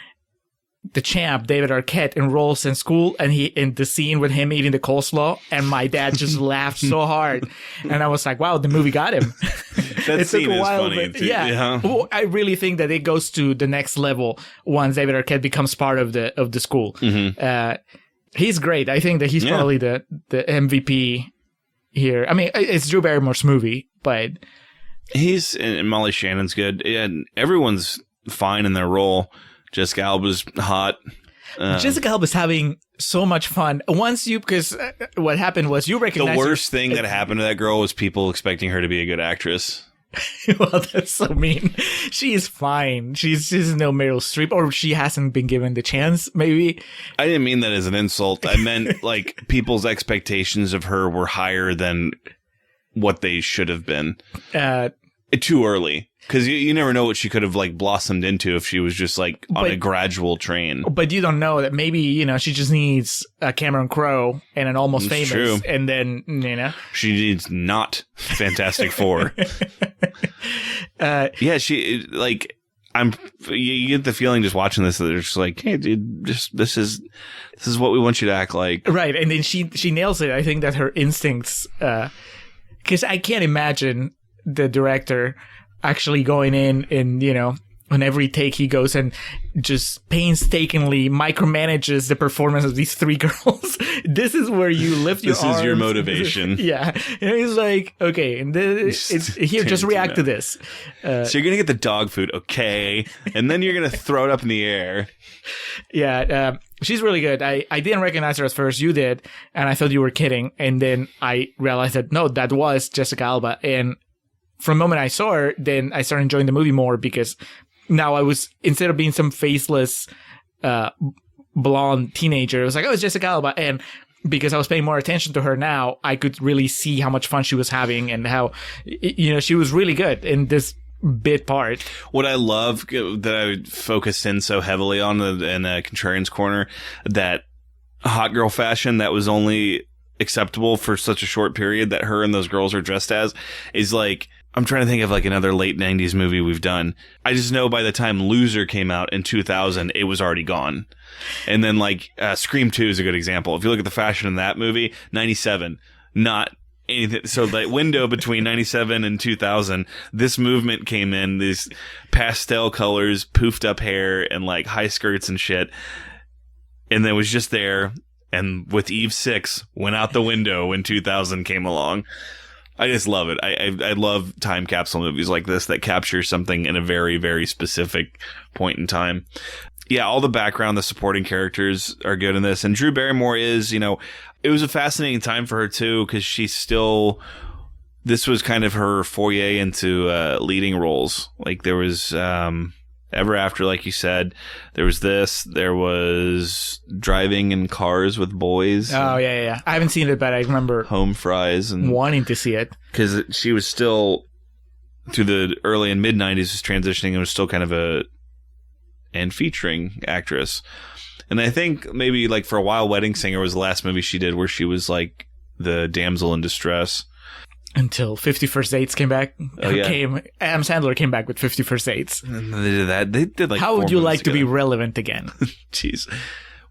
the champ, David Arquette, enrolls in school, and in the scene with him eating the coleslaw, and my dad just laughed so hard, and I was like, "Wow, the movie got him." That scene is funny, too. Yeah. Well, I really think that it goes to the next level once David Arquette becomes part of the school. Mm-hmm. He's great. I think that he's probably the MVP here. I mean, it's Drew Barrymore's movie, but and Molly Shannon's good, and everyone's fine in their role. Jessica Alba's hot. Jessica Alba's having so much fun. Because what happened was you recognized... The worst thing that happened to that girl was people expecting her to be a good actress. Well, that's so mean. She is fine. She's no Meryl Streep, or she hasn't been given the chance, maybe. I didn't mean that as an insult. I meant, like, people's expectations of her were higher than what they should have been. Too early. Because you never know what she could have, like, blossomed into if she was just, like, on a gradual train. But you don't know that maybe, she just needs a Cameron Crowe and an Almost Famous. True. And then, She needs not Fantastic Four. Yeah, she, like, you get the feeling just watching this that they're just like, hey, dude, this is what we want you to act like. Right, and then she nails it. I think that her instincts, because I can't imagine the director actually going in and on every take he goes and just painstakingly micromanages the performance of these three girls. This is where you lift your arms. This is your motivation. Yeah. And he's like, okay, and here, just react to this. So you're going to get the dog food, okay, and then you're going to throw it up in the air. Yeah, she's really good. I didn't recognize her at first. You did, and I thought you were kidding. And then I realized that, no, that was Jessica Alba. And from the moment I saw her, then I started enjoying the movie more because now I was, instead of being some faceless blonde teenager, it was like, oh, it's Jessica Alba. And because I was paying more attention to her now, I could really see how much fun she was having and how, she was really good in this bit part. What I love that I focused in so heavily on in Contrarians Corner, that hot girl fashion that was only acceptable for such a short period that her and those girls are dressed as, is like, I'm trying to think of like another late 90s movie we've done. I just know by the time Loser came out in 2000, it was already gone. And then like Scream 2 is a good example. If you look at the fashion in that movie, 97, not anything. So the window between 97 and 2000, this movement came in, these pastel colors, poofed up hair, and like high skirts and shit. And then it was just there. And with Eve 6 went out the window when 2000 came along. I just love it. I love time capsule movies like this that capture something in a very, very specific point in time. Yeah, all the background, the supporting characters are good in this. And Drew Barrymore is, it was a fascinating time for her too, because this was kind of her foyer into leading roles. Like there was Ever After, like you said, there was Driving in Cars with Boys. Oh, yeah. I haven't seen it, but I remember Home Fries and wanting to see it. Because she was still, through the early and mid-90s, was transitioning and was still kind of and featuring actress. And I think maybe like for a while, Wedding Singer was the last movie she did where she was like the damsel in distress. Until 50 First Dates came back. Oh, yeah. Adam Sandler came back with 50 First Dates. And they did that. They did like. How would you like to be relevant again? Jeez.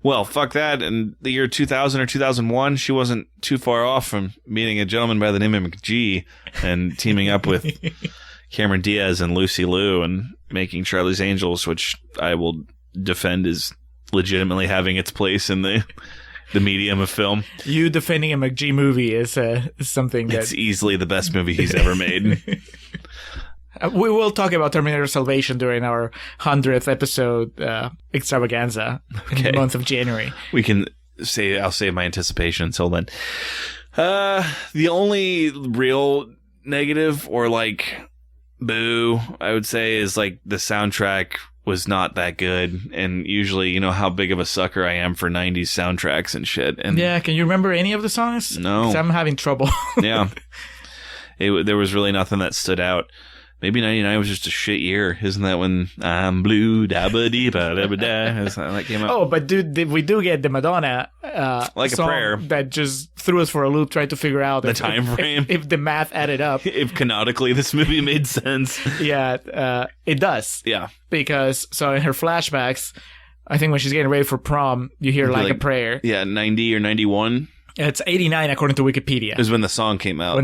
Well, fuck that. In the year 2000 or 2001, she wasn't too far off from meeting a gentleman by the name of McGee and teaming up with Cameron Diaz and Lucy Liu and making Charlie's Angels, which I will defend as legitimately having its place in the medium of film. You defending a McGee movie is something it's easily the best movie he's ever made. We will talk about Terminator Salvation during our 100th episode extravaganza in the month of January. I'll save my anticipation until then. The only real negative or like boo, I would say, is like the soundtrack was not that good, and usually how big of a sucker I am for 90s soundtracks and shit. And yeah, can you remember any of the songs? No. 'Cause I'm having trouble. Yeah. There was really nothing that stood out. Maybe 99 was just a shit year. Isn't that when I'm blue, da-ba-dee-ba-da-ba-da, that came out? Oh, but dude, we do get the Madonna Like song a Prayer that just threw us for a loop, trying to figure out the time frame. If the math added up. If canonically this movie made sense. Yeah, it does. Yeah. Because, so in her flashbacks, I think when she's getting ready for prom, you hear Like a Prayer. Yeah, 90 or 91. It's 89 according to Wikipedia. It was when the song came out.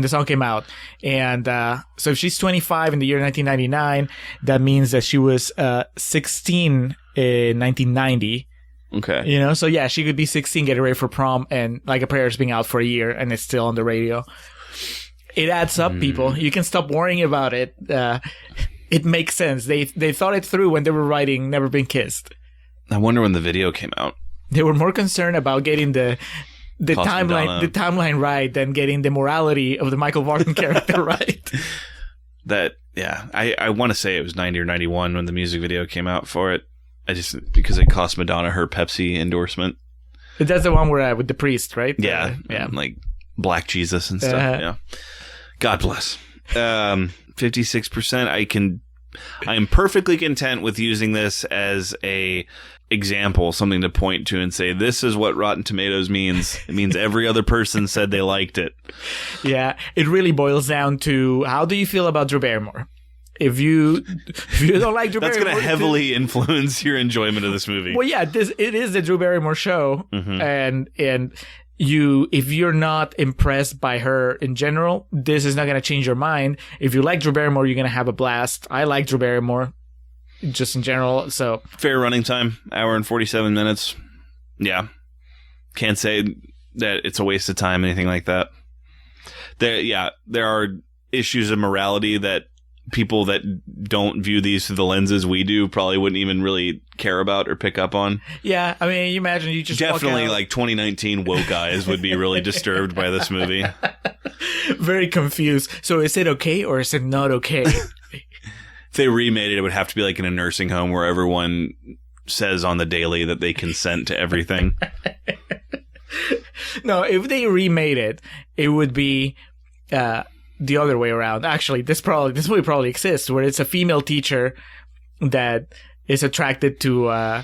And so if she's 25 in the year 1999, that means that she was 16 in 1990. Okay. So yeah, she could be 16, getting ready for prom, and Like a Prayer is being out for a year, and it's still on the radio. It adds up, people. You can stop worrying about it. It makes sense. They thought it through when they were writing Never Been Kissed. I wonder when the video came out. They were more concerned about getting the timeline right than getting the morality of the Michael Vartan character right. I want to say it was 90 or 91 when the music video came out for it. Because it cost Madonna her Pepsi endorsement. That's the one where with the priest, right? Yeah. Like Black Jesus and stuff. Yeah. God bless. 56%. I am perfectly content with using this as a example, something to point to and say, this is what Rotten Tomatoes means. It means every other person said they liked it. Yeah, it really boils down to, how do you feel about Drew Barrymore? If you don't like Drew Barrymore, that's going to heavily influence your enjoyment of this movie. Well, yeah, it is the Drew Barrymore show, and if you're not impressed by her in general, this is not going to change your mind. If you like Drew Barrymore, you're going to have a blast. I like Drew Barrymore. just in general. So fair running time, hour and 47 minutes. Yeah. Can't say that it's a waste of time, anything like that. There are issues of morality that people that don't view these through the lenses we do probably wouldn't even really care about or pick up on. Yeah, I mean, you imagine you just definitely like 2019 woke eyes would be really disturbed by this movie. Very confused. So is it okay or is it not okay? If they remade it, it would have to be like in a nursing home where everyone says on the daily that they consent to everything. No, if they remade it, it would be the other way around. Actually, this movie probably exists, where it's a female teacher that is attracted to a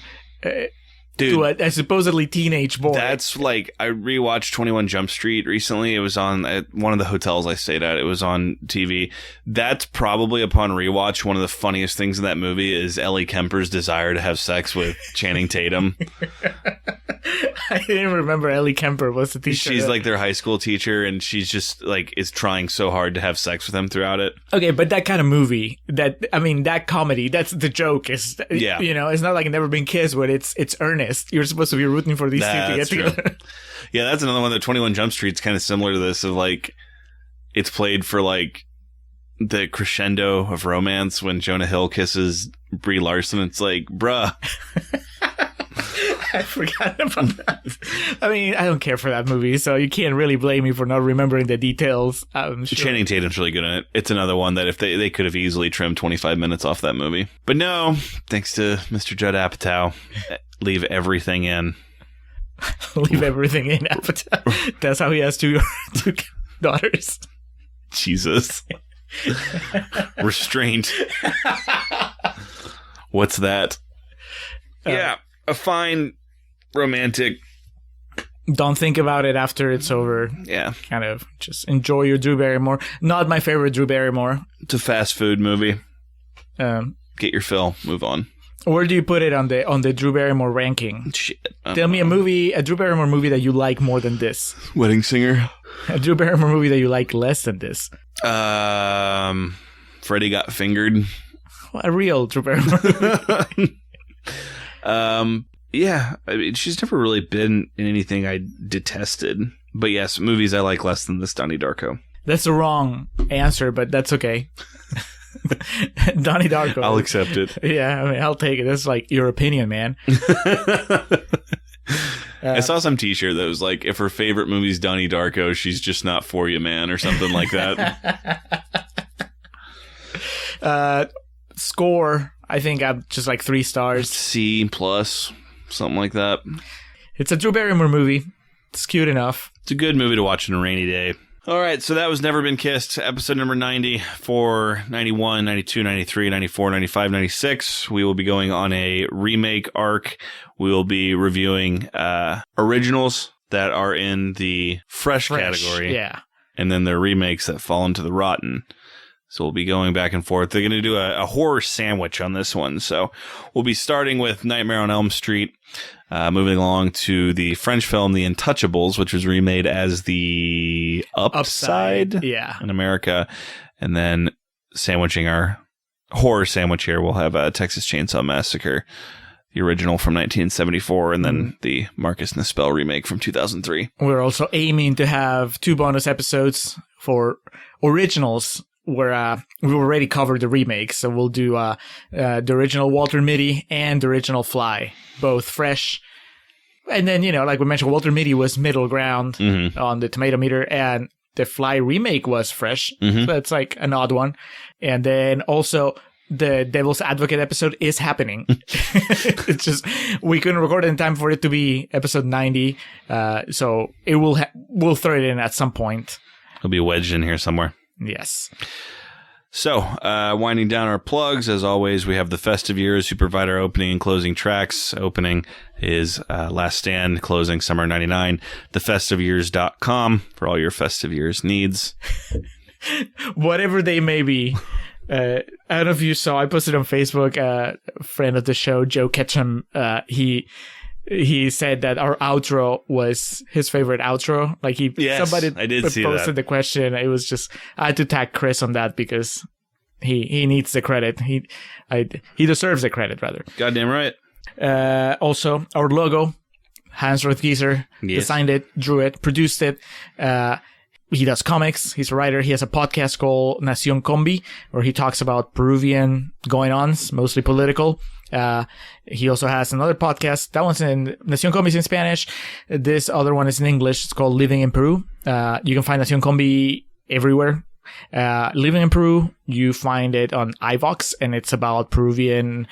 supposedly teenage boy. That's like, I rewatched 21 Jump Street recently. It was on at one of the hotels I stayed at. It was on TV. That's probably, upon rewatch, one of the funniest things in that movie is Ellie Kemper's desire to have sex with Channing Tatum. I didn't remember Ellie Kemper was the teacher. She's like their high school teacher, and she's just like is trying so hard to have sex with him throughout it. Okay, but that kind of movie, that comedy, that's the joke. Is it's not like Never Been Kissed, where it's earnest. You're supposed to be rooting for these two to get together. Yeah, that's another one. That 21 Jump Street's kind of similar to this. Of like, it's played for like the crescendo of romance when Jonah Hill kisses Brie Larson. It's like, bruh. I forgot about that. I mean, I don't care for that movie, so you can't really blame me for not remembering the details. I'm sure. Channing Tatum's really good in it. It's another one that if they could have easily trimmed 25 minutes off that movie. But no, thanks to Mr. Judd Apatow, leave everything in. Leave everything in, Apatow. That's how he has two daughters. Jesus. Restraint. What's that? Yeah, a fine romantic. Don't think about it after it's over. Yeah. Kind of just enjoy your Drew Barrymore. Not my favorite Drew Barrymore. It's a fast food movie. Get your fill. Move on. Where do you put it on the Drew Barrymore ranking? Shit. Tell me a Drew Barrymore movie that you like more than this. Wedding Singer. A Drew Barrymore movie that you like less than this. Freddie Got Fingered. A real Drew Barrymore movie. Yeah, I mean, she's never really been in anything I detested. But yes, movies I like less than this Donnie Darko. That's the wrong answer, but that's okay. Donnie Darko. I'll accept it. Yeah, I mean, I'll take it. That's like your opinion, man. I saw some t-shirt that was like, if her favorite movie's Donnie Darko, she's just not for you, man, or something like that. Score, I think I'm just like 3 stars. C+, something like that. It's a Drew Barrymore movie. It's cute enough. It's a good movie to watch on a rainy day. All right, so that was Never Been Kissed, episode number 90 for 91, 92, 93, 94, 95, 96. We will be going on a remake arc. We will be reviewing originals that are in the fresh category. Yeah. And then their remakes that fall into the rotten. So we'll be going back and forth. They're going to do a horror sandwich on this one. So we'll be starting with Nightmare on Elm Street, moving along to the French film The Untouchables, which was remade as The Upside in America. And then sandwiching our horror sandwich here, we'll have Texas Chainsaw Massacre, the original from 1974, and then the Marcus Nispel remake from 2003. We're also aiming to have 2 bonus episodes for originals, where we've already covered the remakes. So we'll do the original Walter Mitty and the original Fly, both fresh. And then, like we mentioned, Walter Mitty was middle ground on the tomato meter, and the Fly remake was fresh. So that's like an odd one. And then also the Devil's Advocate episode is happening. It's just we couldn't record it in time for it to be episode 90. So it we'll throw it in at some point. It'll be wedged in here somewhere. Yes. So, winding down our plugs, as always, we have the Festive Years who provide our opening and closing tracks. Opening is Last Stand, closing Summer 99. TheFestiveYears.com for all your Festive Years needs. Whatever they may be. I don't know if you saw, I posted on Facebook, a friend of the show, Joe Ketchum, he said that our outro was his favorite outro. Like somebody I did see posted that. the question. It was just, I had to tag Chris on that because he needs the credit. He deserves the credit, rather. Goddamn right. Also, our logo, Hans Rothgieser designed it, drew it, produced it. He does comics. He's a writer. He has a podcast called Nación Combi, where he talks about Peruvian going-ons, mostly political. He also has another podcast. That one's in Nación Combi is in Spanish. This other one is in English. It's called Living in Peru. You can find Nación Combi everywhere. Living in Peru, you find it on iVox, and it's about Peruvian,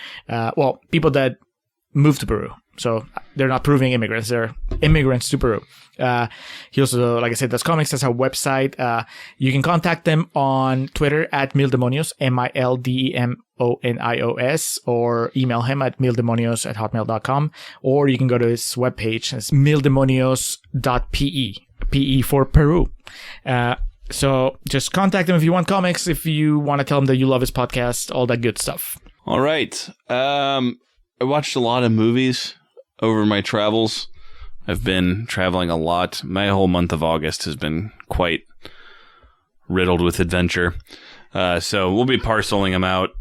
people that moved to Peru. So they're not Peruvian immigrants. They're immigrants to Peru. He also, like I said, does comics. That's our website. You can contact them on Twitter at Mildemonios, MILDEMONIOS, or email him at mildemonios@hotmail.com, or you can go to his webpage. It's mildemonios.pe, PE for Peru. So just contact him if you want comics, if you want to tell him that you love his podcast, all that good stuff. All right. I watched a lot of movies over my travels. I've been traveling a lot. My whole month of August has been quite riddled with adventure. So we'll be parceling them out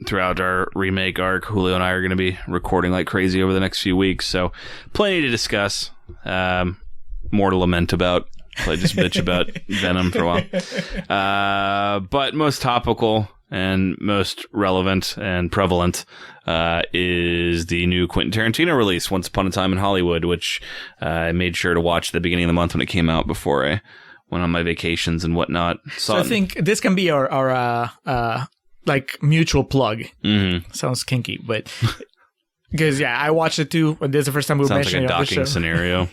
throughout our remake arc. Julio and I are going to be recording like crazy over the next few weeks. So plenty to discuss. More to lament about. I just bitch about Venom for a while. But most topical and most relevant and prevalent is the new Quentin Tarantino release, Once Upon a Time in Hollywood, which I made sure to watch at the beginning of the month when it came out before I went on my vacations and whatnot. So I think this can be our like mutual plug. Mm-hmm. Sounds kinky, but because I watched it too. But this is the first time we mentioned it. Sounds like a docking scenario.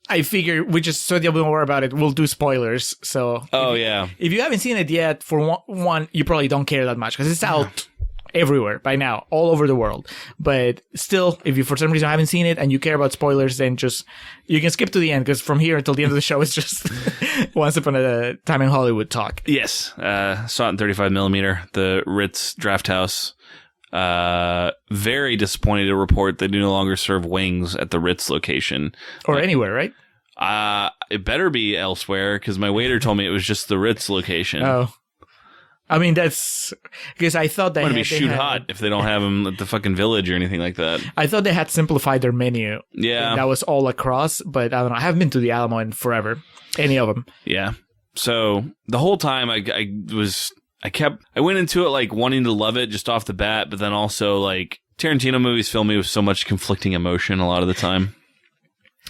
I figure we just so that we'll more about it. We'll do spoilers. So if you haven't seen it yet, for one, you probably don't care that much because it's out everywhere by now, all over the world. But still, if you for some reason haven't seen it and you care about spoilers, then just you can skip to the end because from here until the end of the show is just Once Upon a Time in Hollywood talk. Yes, saw it in 35mm, the Ritz Draft House. Very disappointed to report they do no longer serve wings at the Ritz location. Or anywhere, right? It better be elsewhere because my waiter told me it was just the Ritz location. Oh. I mean, that's because I thought they would be shoot hot if they don't have them at the fucking Village or anything like that. I thought they had simplified their menu. Yeah. That was all across, but I don't know. I haven't been to the Alamo in forever. Any of them. Yeah. So the whole time I went into it like wanting to love it just off the bat, but then also like Tarantino movies fill me with so much conflicting emotion a lot of the time.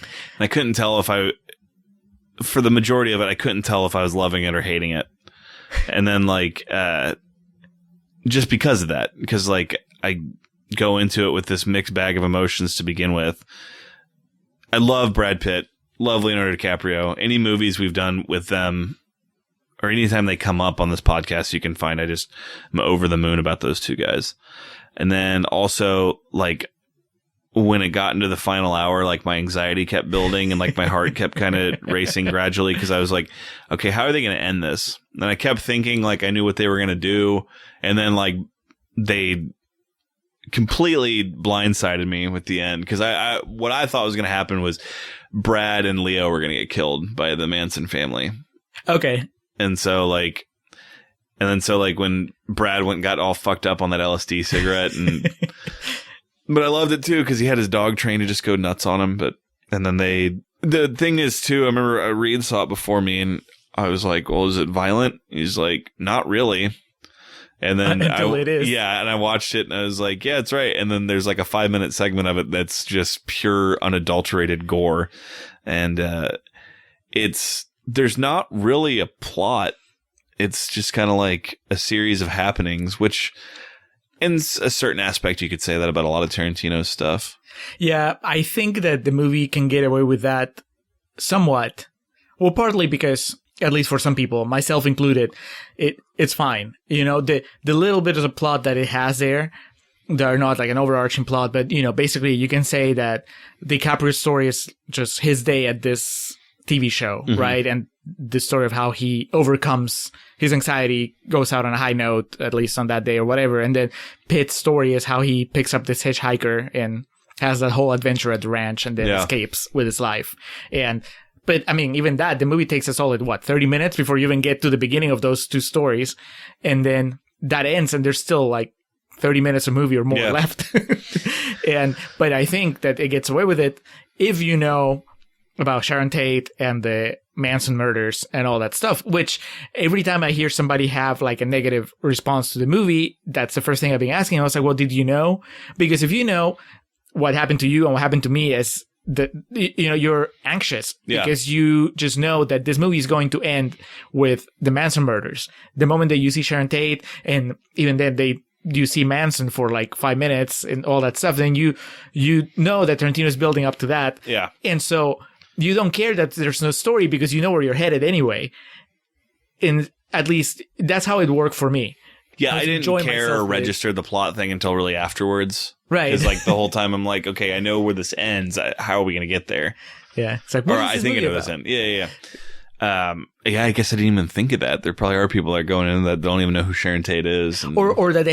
And I couldn't tell for the majority of it, I couldn't tell if I was loving it or hating it. And then like, just because of that, because like I go into it with this mixed bag of emotions to begin with. I love Brad Pitt, love Leonardo DiCaprio. Any movies we've done with them, or anytime they come up on this podcast, you can find I'm over the moon about those two guys. And then also, like, when it got into the final hour, like, my anxiety kept building and, like, my heart kept kind of racing gradually because I was like, okay, how are they going to end this? And I kept thinking, like, I knew what they were going to do. And then, like, they completely blindsided me with the end because what I thought was going to happen was Brad and Leo were going to get killed by the Manson family. Okay. And so like when Brad went and got all fucked up on that LSD cigarette but I loved it too because he had his dog trained to just go nuts on him. And then the thing is too, I remember Reed saw it before me and I was like, well, is it violent? He's like, not really. And then it is. Yeah, and I watched it and I was like, yeah, it's right. And then there's like a 5-minute segment of it that's just pure unadulterated gore. And there's not really a plot. It's just kind of like a series of happenings, which in a certain aspect you could say that about a lot of Tarantino stuff. Yeah, I think that the movie can get away with that somewhat. Well, partly because, at least for some people, myself included, it's fine. You know, the little bit of the plot that it has there, they're not like an overarching plot, but, you know, basically you can say that DiCaprio's story is just his day at this TV show, mm-hmm. right? And the story of how he overcomes his anxiety, goes out on a high note, at least on that day or whatever. And then Pitt's story is how he picks up this hitchhiker and has that whole adventure at the ranch and then escapes with his life. And But I mean, even that, the movie takes a solid, 30 minutes before you even get to the beginning of those two stories. And then that ends and there's still like 30 minutes of movie or more left. But I think that it gets away with it if you know about Sharon Tate and the Manson murders and all that stuff, which every time I hear somebody have like a negative response to the movie, that's the first thing I've been asking. I was like, well, did you know? Because if you know what happened to you and what happened to me, is that, you know, you're anxious because you just know that this movie is going to end with the Manson murders. The moment that you see Sharon Tate, and even then you see Manson for like 5 minutes and all that stuff, then you know that Tarantino's building up to that. Yeah. And so you don't care that there's no story because you know where you're headed anyway. And at least that's how it worked for me. Yeah, I didn't care or register the plot thing until really afterwards. Right. Because like the whole time I'm like, okay, I know where this ends. How are we going to get there? Yeah. It's like, or I think I know this end. Yeah. I guess I didn't even think of that. There probably are people that are going in that don't even know who Sharon Tate is. And... Or that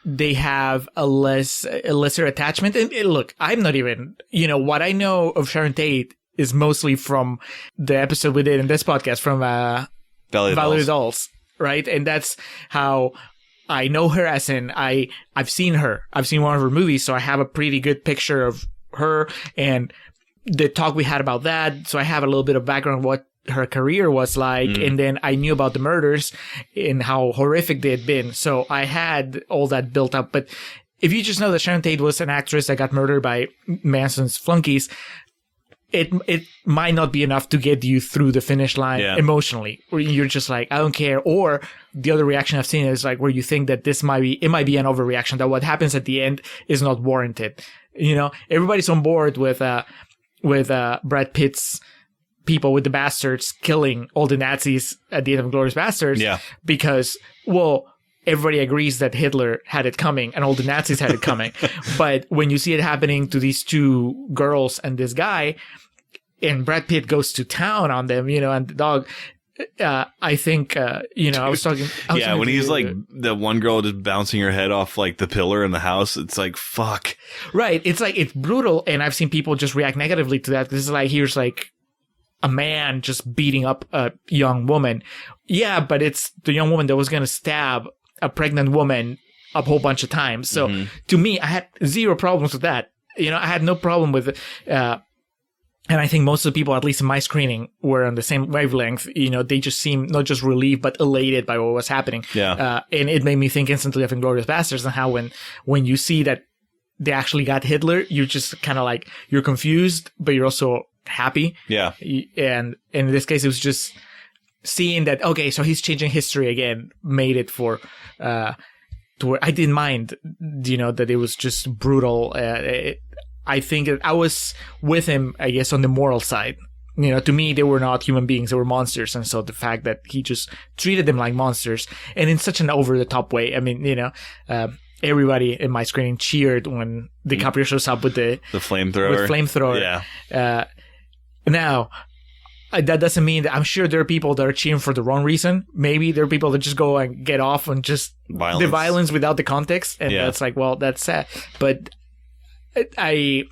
they have a lesser attachment. And look, I'm not even, you know, what I know of Sharon Tate is mostly from the episode we did in this podcast from Valley Dolls, right? And that's how I know her, as in I've seen her. I've seen one of her movies, so I have a pretty good picture of her and the talk we had about that. So I have a little bit of background of what her career was like. And then I knew about the murders and how horrific they had been. So I had all that built up. But if you just know that Sharon Tate was an actress that got murdered by Manson's flunkies, it might not be enough to get you through the finish line emotionally, where you're just like, I don't care. Or the other reaction I've seen is like where you think that it might be an overreaction, that what happens at the end is not warranted. You know, everybody's on board with Brad Pitt's people with the bastards killing all the Nazis at the end of Inglourious Bastards. Yeah. Because, well, everybody agrees that Hitler had it coming and all the Nazis had it coming. But when you see it happening to these two girls and this guy, and Brad Pitt goes to town on them, you know, and the dog, I think, you know, I was talking when he's like the one girl just bouncing her head off like the pillar in the house, it's like, fuck. Right. It's like, it's brutal. And I've seen people just react negatively to that. This is like, here's like a man just beating up a young woman. Yeah, but it's the young woman that was going to stab a pregnant woman a whole bunch of times. So to me, I had zero problems with that. You know, I had no problem with it. And I think most of the people, at least in my screening, were on the same wavelength. You know, they just seemed not just relieved, but elated by what was happening. Yeah. And it made me think instantly of Inglourious Bastards and how when you see that they actually got Hitler, you're just kind of like, you're confused, but you're also happy. Yeah. And in this case, it was just seeing that, okay, so he's changing history again, made it for, to where I didn't mind, you know, that it was just brutal. I think I was with him, I guess, on the moral side. You know, to me, they were not human beings. They were monsters. And so the fact that he just treated them like monsters and in such an over-the-top way. I mean, you know, everybody in my screening cheered when DiCaprio shows up with the flamethrower. Yeah. Now, that doesn't mean that I'm sure there are people that are cheering for the wrong reason. Maybe there are people that just go and get off on just the violence without the context. And that's like, well, that's sad. But I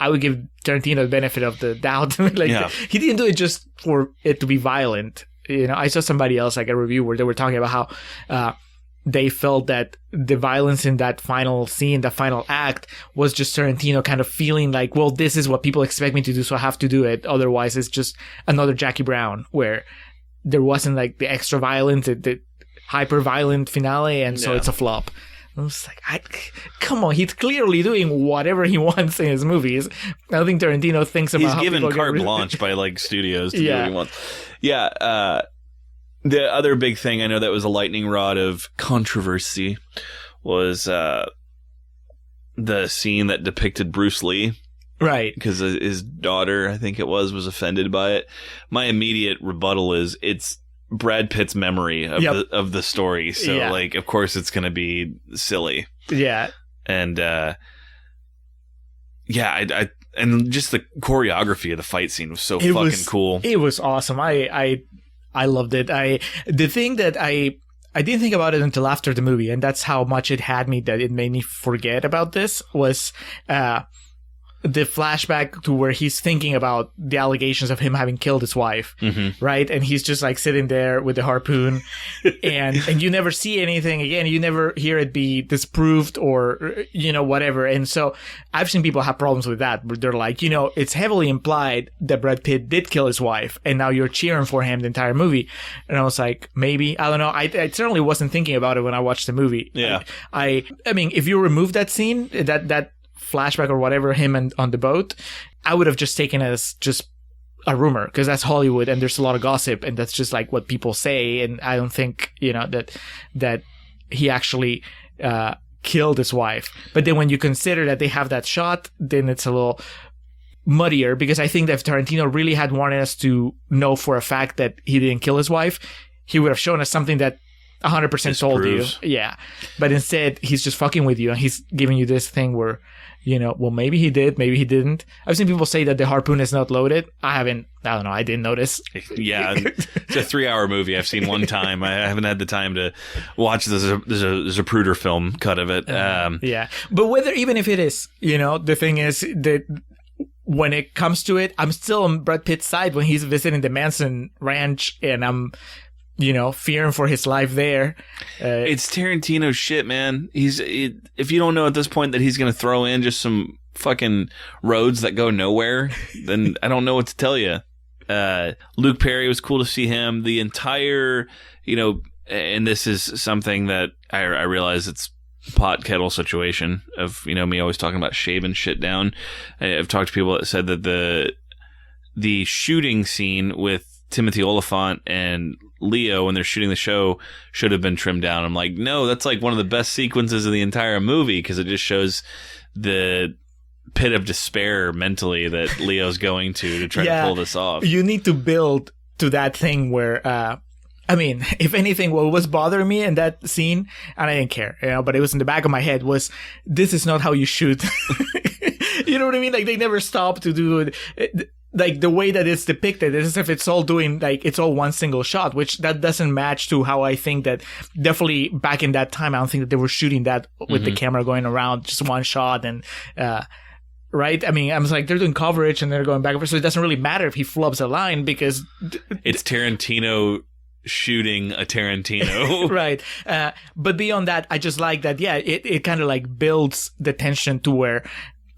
would give Tarantino the benefit of the doubt. He didn't do it just for it to be violent. You know, I saw somebody else, like a review, where they were talking about how they felt that the violence in that final scene, the final act, was just Tarantino kind of feeling like, well, this is what people expect me to do, so I have to do it. Otherwise, it's just another Jackie Brown, where there wasn't like the extra violence, the hyper violent finale, and so it's a flop. I was like, come on, he's clearly doing whatever he wants in his movies. I don't think Tarantino thinks about how given carte blanche by like studios to do what he wants. Yeah. The other big thing I know that was a lightning rod of controversy was the scene that depicted Bruce Lee. Right. Because his daughter, I think it was offended by it. My immediate rebuttal is it's Brad Pitt's memory of the story. So, like, of course it's going to be silly. Yeah. And, I and just the choreography of the fight scene was so cool. It was awesome. I loved it. The thing that I didn't think about it until after the movie, and that's how much it had me that it made me forget about this, was the flashback to where he's thinking about the allegations of him having killed his wife, right? And he's just like sitting there with the harpoon, and you never see anything again. You never hear it be disproved or, you know, whatever. And so I've seen people have problems with that, where they're like, you know, it's heavily implied that Brad Pitt did kill his wife, and now you're cheering for him the entire movie. And I was like, maybe, I don't know. I certainly wasn't thinking about it when I watched the movie. Yeah. I mean, if you remove that scene, that flashback or whatever, him and on the boat, I would have just taken it as just a rumor, because that's Hollywood and there's a lot of gossip and that's just like what people say. And I don't think, you know, that he actually killed his wife. But then when you consider that they have that shot, then it's a little muddier, because I think that if Tarantino really had wanted us to know for a fact that he didn't kill his wife, he would have shown us something that 100% told you. Yeah. But instead, he's just fucking with you, and he's giving you this thing where, you know, well, maybe he did, maybe he didn't. I've seen people say that the harpoon is not loaded. I don't know. I didn't notice. Yeah. It's a 3-hour movie. I've seen one time. I haven't had the time to watch. There's a Zapruder film cut of it. Yeah. But even if it is, you know, the thing is that when it comes to it, I'm still on Brad Pitt's side when he's visiting the Manson ranch, and I'm, you know, fearing for his life there. It's Tarantino shit, man. If you don't know at this point that he's going to throw in just some fucking roads that go nowhere, then I don't know what to tell you. Luke Perry, was cool to see him. The entire, you know, and this is something that I realize it's pot kettle situation of, you know, me always talking about shaving shit down. I've talked to people that said that the shooting scene with Timothy Olyphant and Leo when they're shooting the show should have been trimmed down. I'm like, no, that's like one of the best sequences of the entire movie, because it just shows the pit of despair mentally that Leo's going to try to pull this off. You need to build to that thing where, I mean, if anything, what was bothering me in that scene, and I didn't care, you know, but it was in the back of my head, was this is not how you shoot. You know what I mean? Like, they never stop to do it. Like, the way that it's depicted is as if it's all doing, like, it's all one single shot, which that doesn't match to how I think that definitely back in that time, I don't think that they were shooting that with the camera going around, just one shot. And, right? I mean, I was like, they're doing coverage and they're going back and forth. So it doesn't really matter if he flubs a line, because it's Tarantino shooting a Tarantino. Right. But beyond that, I just like that. Yeah, it kind of like builds the tension to where,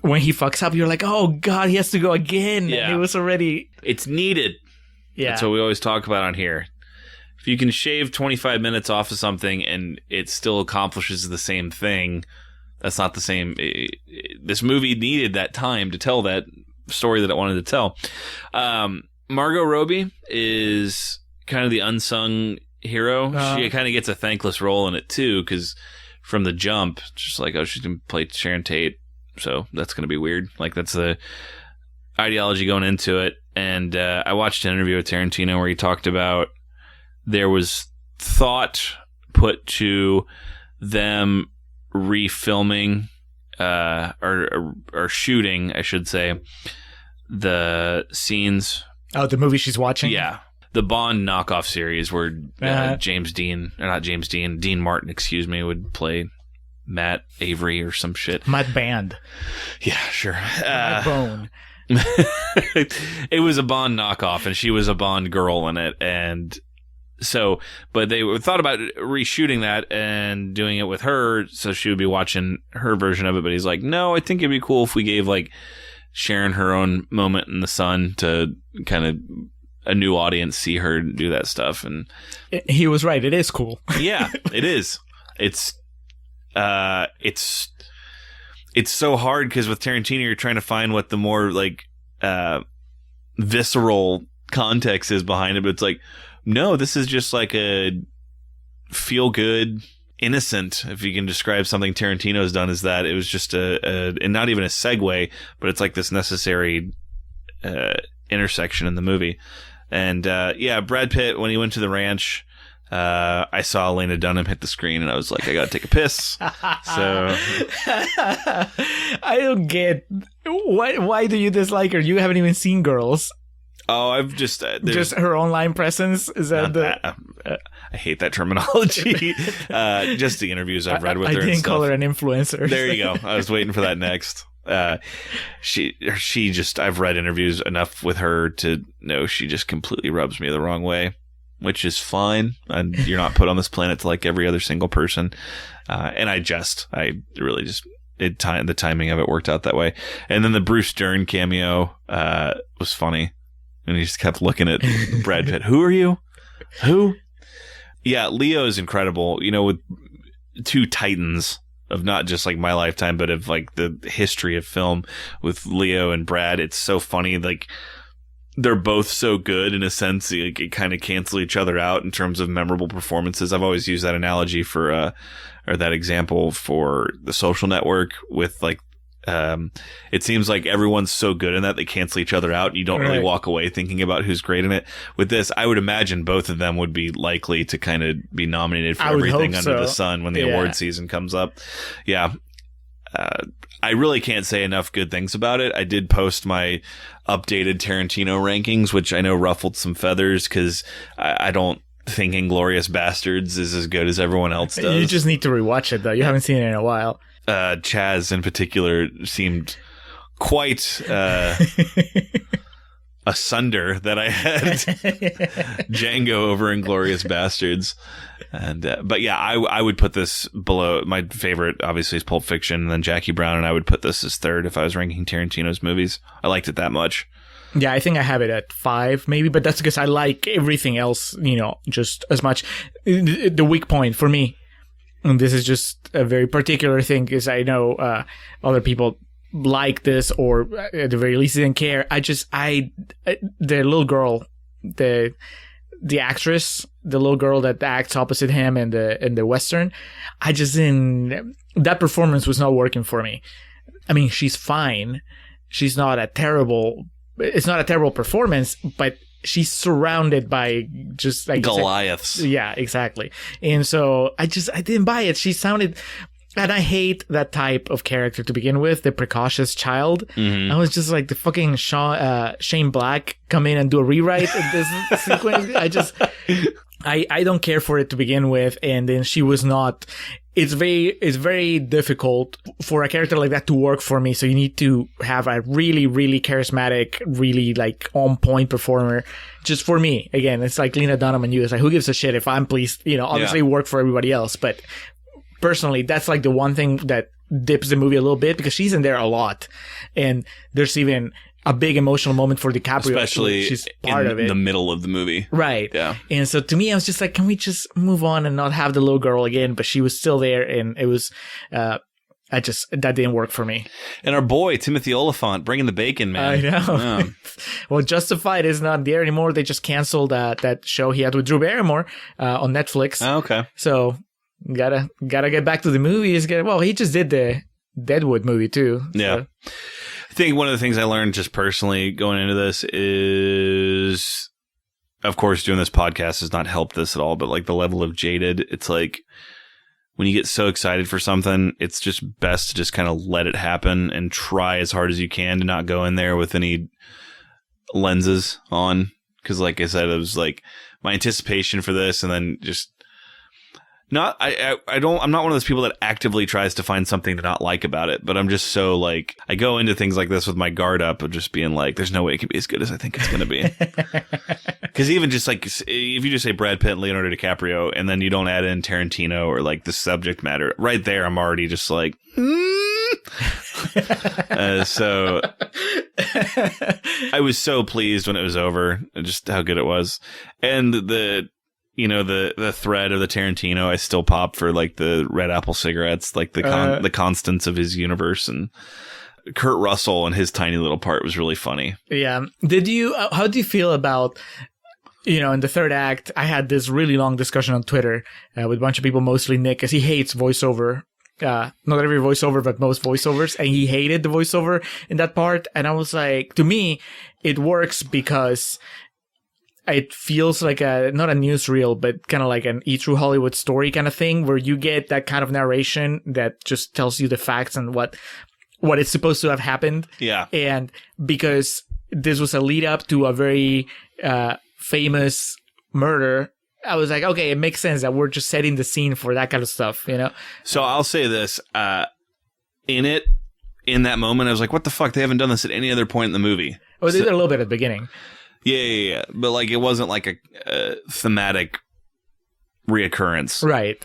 when he fucks up, you're like, oh God, he has to go again. Yeah. And it was already... It's needed. Yeah. That's what we always talk about on here. If you can shave 25 minutes off of something and it still accomplishes the same thing, that's not the same. This movie needed that time to tell that story that it wanted to tell. Margot Robbie is kind of the unsung hero. She kind of gets a thankless role in it too, because from the jump, it's just like, oh, she's going to play Sharon Tate. So that's going to be weird. Like, that's the ideology going into it. And I watched an interview with Tarantino where he talked about there was thought put to them refilming or shooting, I should say, the scenes. Oh, the movie she's watching? Yeah. The Bond knockoff series where Dean Martin, would play Matt Avery or some shit. Matt Band. Yeah, sure. Matt Bone. It was a Bond knockoff, and she was a Bond girl in it. And so, but they thought about reshooting that and doing it with her, so she would be watching her version of it. But he's like, no, I think it'd be cool if we gave like Sharon her own moment in the sun to kind of a new audience see her do that stuff. And he was right. It is cool. Yeah, it is. It's so hard because with Tarantino, you're trying to find what the more like visceral context is behind it. But it's like, no, this is just like a feel good, innocent. If you can describe something Tarantino's done, is that it was just and not even a segue, but it's like this necessary intersection in the movie. And Brad Pitt, when he went to the ranch, I saw Lena Dunham hit the screen, and I was like, I gotta take a piss. So I don't get why do you dislike her? You haven't even seen Girls. Oh, I've just her online presence. Is that I hate that terminology. Just the interviews I've read with her. I didn't call her an influencer. There you go. I was waiting for that next. She just, I've read interviews enough with her to know she just completely rubs me the wrong way, which is fine. And you're not put on this planet to like every other single person. And I really just, the timing of it worked out that way. And then the Bruce Dern cameo was funny. And he just kept looking at Brad Pitt. Who are you? Who? Yeah, Leo is incredible. You know, with two titans of not just like my lifetime, but of like the history of film with Leo and Brad. It's so funny. Like, they're both so good in a sense. Like, it kind of cancel each other out in terms of memorable performances. I've always used that analogy for, or that example for The Social Network with like, it seems like everyone's so good in that they cancel each other out. You don't really walk away thinking about who's great in it. With this, I would imagine both of them would be likely to kind of be nominated for everything under the sun when the award season comes up. Yeah. I really can't say enough good things about it. I did post my updated Tarantino rankings, which I know ruffled some feathers because I don't think Inglourious Bastards is as good as everyone else does. You just need to rewatch it, though. You haven't seen it in a while. Chaz in particular seemed quite asunder that I had Django over Inglourious Bastards. And but yeah, I would put this below. My favorite obviously is Pulp Fiction and then Jackie Brown, and I would put this as third if I was ranking Tarantino's movies. I liked it that much. Yeah, I think I have it at 5 maybe, but that's because I like everything else, you know, just as much. The weak point for me, and this is just a very particular thing, is I know other people like this, or at the very least didn't care. The little girl, the actress, the little girl that acts opposite him in the Western, I just didn't, that performance was not working for me. I mean, she's fine. It's not a terrible performance, but she's surrounded by just like Goliaths. Yeah, exactly. And so I didn't buy it. She sounded, and I hate that type of character to begin with, the precocious child. Mm-hmm. I was just like, the fucking Shane Black come in and do a rewrite in this sequence. I don't care for it to begin with. And then she was not. It's very difficult for a character like that to work for me. So you need to have a really, really charismatic, really like on point performer. Just for me, again, it's like Lena Dunham and you. It's like, who gives a shit if I'm pleased? You know, obviously work for everybody else, but personally, that's like the one thing that dips the movie a little bit, because she's in there a lot, and there's even a big emotional moment for DiCaprio, especially she's part of it in the middle of the movie, right? Yeah. And so to me, I was just like, can we just move on and not have the little girl again? But she was still there, and it was that didn't work for me. And our boy Timothy Olyphant bringing the bacon, man. I know. Yeah. Well, Justified is not there anymore. They just canceled that show he had with Drew Barrymore on Netflix. Oh, okay. So gotta get back to the movies. He just did the Deadwood movie too. Yeah. So. I think one of the things I learned just personally going into this is, of course, doing this podcast has not helped this at all, but like the level of jaded, it's like when you get so excited for something, it's just best to just kind of let it happen and try as hard as you can to not go in there with any lenses on. Because like I said, it was like my anticipation for this, and then just I'm not one of those people that actively tries to find something to not like about it, but I'm just so like, I go into things like this with my guard up of just being like, there's no way it can be as good as I think it's going to be. Because even just like, if you just say Brad Pitt and Leonardo DiCaprio, and then you don't add in Tarantino or like the subject matter, right there, I'm already just like, so I was so pleased when it was over, just how good it was. And the thread of the Tarantino, I still pop for like the red apple cigarettes, like the constants of his universe, and Kurt Russell and his tiny little part was really funny. Yeah. How do you feel about, in the third act, I had this really long discussion on Twitter with a bunch of people, mostly Nick, because he hates voiceover. Not every voiceover, but most voiceovers, and he hated the voiceover in that part. And I was like, to me, it works because it feels like not a newsreel, but kind of like an E! True Hollywood Story kind of thing, where you get that kind of narration that just tells you the facts and what is supposed to have happened. Yeah. And because this was a lead up to a very famous murder, I was like, okay, it makes sense that we're just setting the scene for that kind of stuff, So I'll say this, in it, in that moment, I was like, what the fuck? They haven't done this at any other point in the movie. Oh, they did a little bit at the beginning. Yeah. But like, it wasn't like a thematic reoccurrence. Right.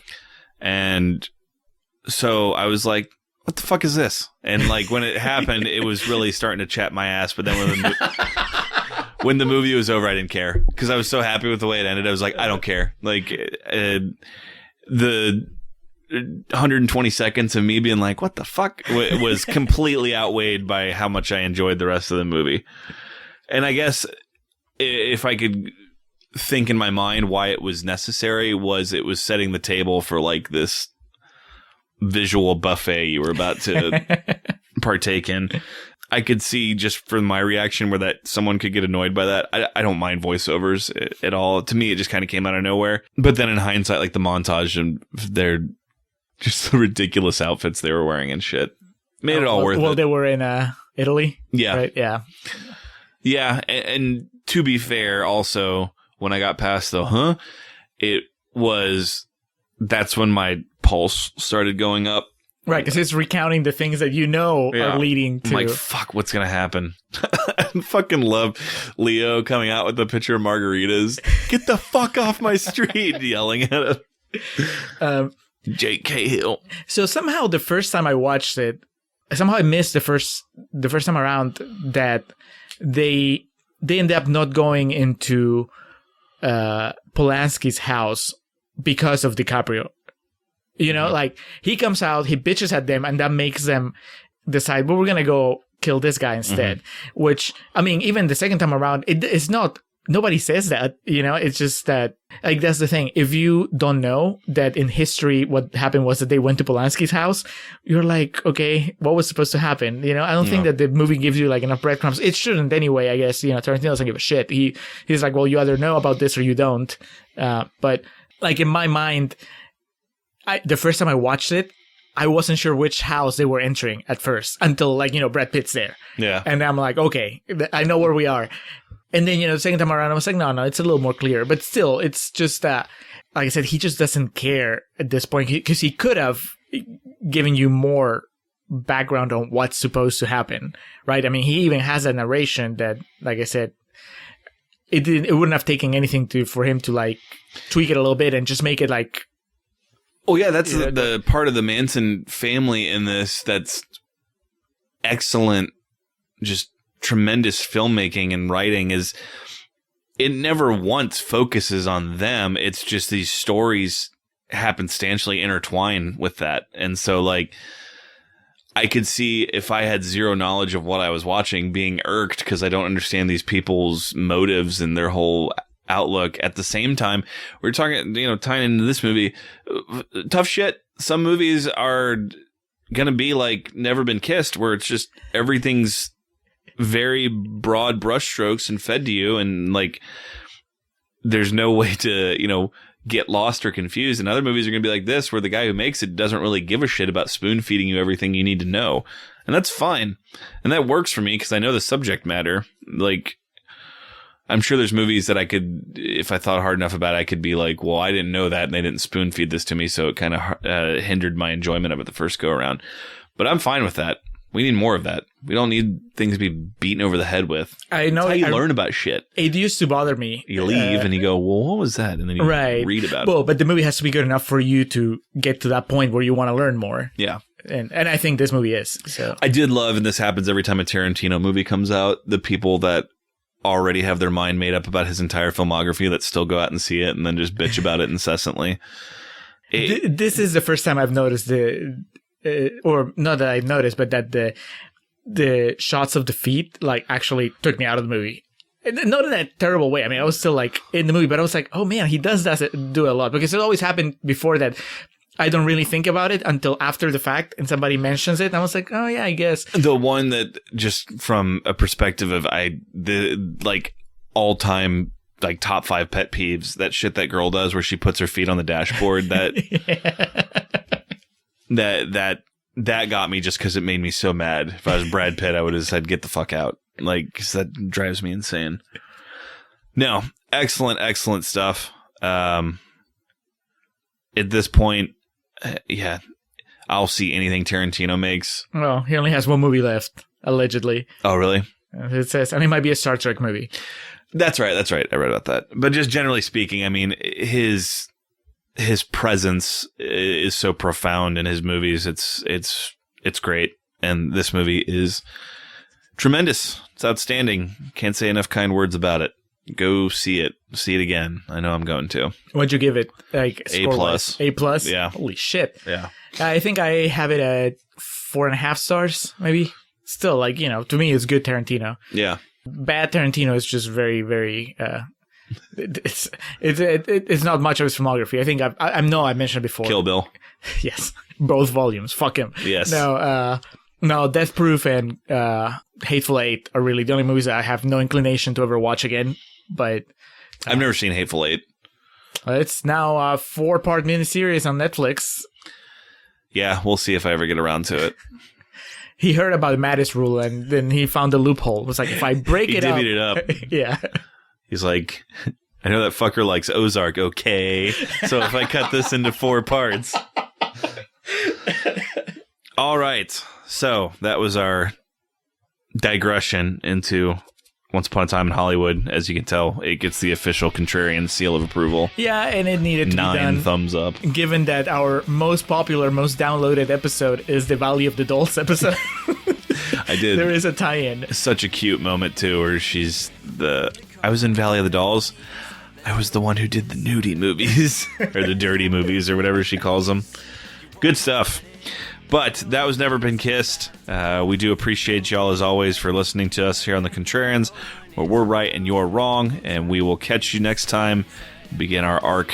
And so I was like, what the fuck is this? And like, when it happened, it was really starting to chat my ass. But then when the movie was over, I didn't care because I was so happy with the way it ended. I was like, I don't care. Like, the 120 seconds of me being like, what the fuck, was completely outweighed by how much I enjoyed the rest of the movie. And I guess if I could think in my mind why it was necessary, it was setting the table for like this visual buffet you were about to partake in. I could see just from my reaction where that someone could get annoyed by that. I don't mind voiceovers at all. To me, it just kind of came out of nowhere. But then in hindsight, like the montage and their just the ridiculous outfits they were wearing and shit made it all worth it. Well, they were in Italy. Yeah. Right? Yeah. Yeah. And to be fair, also, when I got past the that's when my pulse started going up. Right, because it's recounting the things that are leading to. I'm like, fuck, what's going to happen? I fucking love Leo coming out with a picture of margaritas. Get the fuck off my street, yelling at him. Jake Cahill. So somehow the first time I watched it, I missed the first time around that they ended up not going into Polanski's house because of DiCaprio. You know, like he comes out, he bitches at them, and that makes them decide, well, we're going to go kill this guy instead. Which, I mean, even the second time around, it's not, nobody says that, you know, it's just that, like, that's the thing. If you don't know that in history, what happened was that they went to Polanski's house, you're like, okay, what was supposed to happen? You know, I don't think that the movie gives you like enough breadcrumbs. It shouldn't anyway, I guess. You know, Tarantino doesn't give a shit. He's like, well, you either know about this or you don't. But like in my mind, the first time I watched it, I wasn't sure which house they were entering at first until, like, you know, Brad Pitt's there. Yeah. And I'm like, okay, I know where we are. And then, you know, the second time around, I was like, no, it's a little more clear. But still, it's just that, like I said, he just doesn't care at this point because he could have given you more background on what's supposed to happen, right? I mean, he even has a narration that, like I said, it wouldn't have taken anything for him to, like, tweak it a little bit and just make it like. Oh, yeah, that's the part of the Manson family in this that's excellent, just tremendous filmmaking and writing is it never once focuses on them. It's just these stories happenstantially intertwine with that. And so, like, I could see if I had zero knowledge of what I was watching being irked because I don't understand these people's motives and their whole outlook. At the same time, we're talking, you know, tying into this movie, tough shit. Some movies are gonna be like Never Been Kissed, where it's just everything's very broad brushstrokes and fed to you, and like there's no way to, you know, get lost or confused. And other movies are gonna be like this, where the guy who makes it doesn't really give a shit about spoon feeding you everything you need to know, and that's fine, and that works for me because I know the subject matter. Like, I'm sure there's movies that I could, if I thought hard enough about it, I could be like, well, I didn't know that and they didn't spoon feed this to me, so it kind of hindered my enjoyment of it the first go around. But I'm fine with that. We need more of that. We don't need things to be beaten over the head with. I know. That's how you learn about shit. It used to bother me. You leave and you go, well, what was that? And then you read about it. Well, but the movie has to be good enough for you to get to that point where you want to learn more. Yeah. And I think this movie is. So I did love, and this happens every time a Tarantino movie comes out, the people that already have their mind made up about his entire filmography that still go out and see it and then just bitch about it incessantly. This is the first time I've noticed or not that I've noticed, but that the shots of the feet like actually took me out of the movie. Not in a terrible way. I mean, I was still like in the movie, but I was like, oh man, he does do a lot, because it always happened before that. I don't really think about it until after the fact and somebody mentions it. And I was like, oh yeah, I guess. The one that just from a perspective of like all time, like top 5 pet peeves, that shit that girl does where she puts her feet on the dashboard, that got me just because it made me so mad. If I was Brad Pitt, I would have said, get the fuck out. Like, 'cause that drives me insane. No, excellent stuff. At this point, yeah, I'll see anything Tarantino makes. Well, he only has one movie left, allegedly. Oh, really? It says, and it might be a Star Trek movie. That's right. I read about that. But just generally speaking, I mean, his presence is so profound in his movies. It's great. And this movie is tremendous. It's outstanding. Can't say enough kind words about it. Go see it. See it again. I know I'm going to. What'd you give it? Like A plus. A plus? Yeah. Holy shit. Yeah. I think I have it at 4.5 stars, maybe. Still, like, you know, to me, it's good Tarantino. Yeah. Bad Tarantino is just very, very. It's not much of his filmography. I think I know I mentioned it before. Kill Bill. Yes, both volumes. Fuck him. Yes. No, Death Proof and Hateful Eight are really the only movies that I have no inclination to ever watch again. But I've never seen Hateful Eight. It's now a 4-part miniseries on Netflix. Yeah, we'll see if I ever get around to it. He heard about the Mattis rule and then he found a loophole. It was like, if I break He it up. divvied it up. Yeah. He's like, I know that fucker likes Ozark, okay? So if I cut this into 4 parts. All right. So that was our digression into Once Upon a Time in Hollywood. As you can tell, it gets the official Contrarian seal of approval. Yeah, and it needed to be 9 done. thumbs up. Given that our most popular, most downloaded episode is the Valley of the Dolls episode. I did. There is a tie-in. Such a cute moment, too, where I was in Valley of the Dolls. I was the one who did the nudie movies, or the dirty movies, or whatever she calls them. Good stuff. But that was Never Been Kissed. We do appreciate y'all, as always, for listening to us here on The Contrarians, where we're right and you're wrong, and we will catch you next time. Begin our arc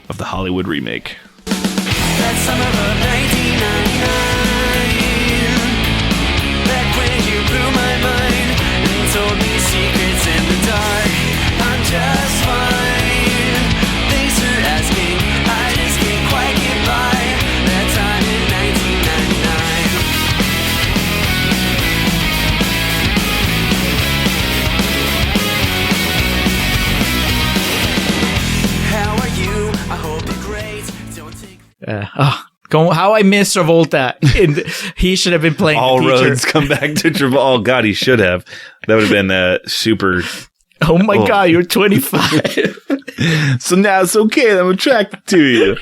of the Hollywood remake. That summer of 1999, back when you blew my mind and told me secrets in the dark. I'm just fine. Thanks for asking. I just can't quite get by. That time in 1999. How are you? I hope you're great. Don't take. How I miss Travolta. He should have been playing All the teacher. roads come back to Travolta. Oh, God, he should have. That would have been super... Oh my God, you're 25. So now it's okay. I'm attracted to you.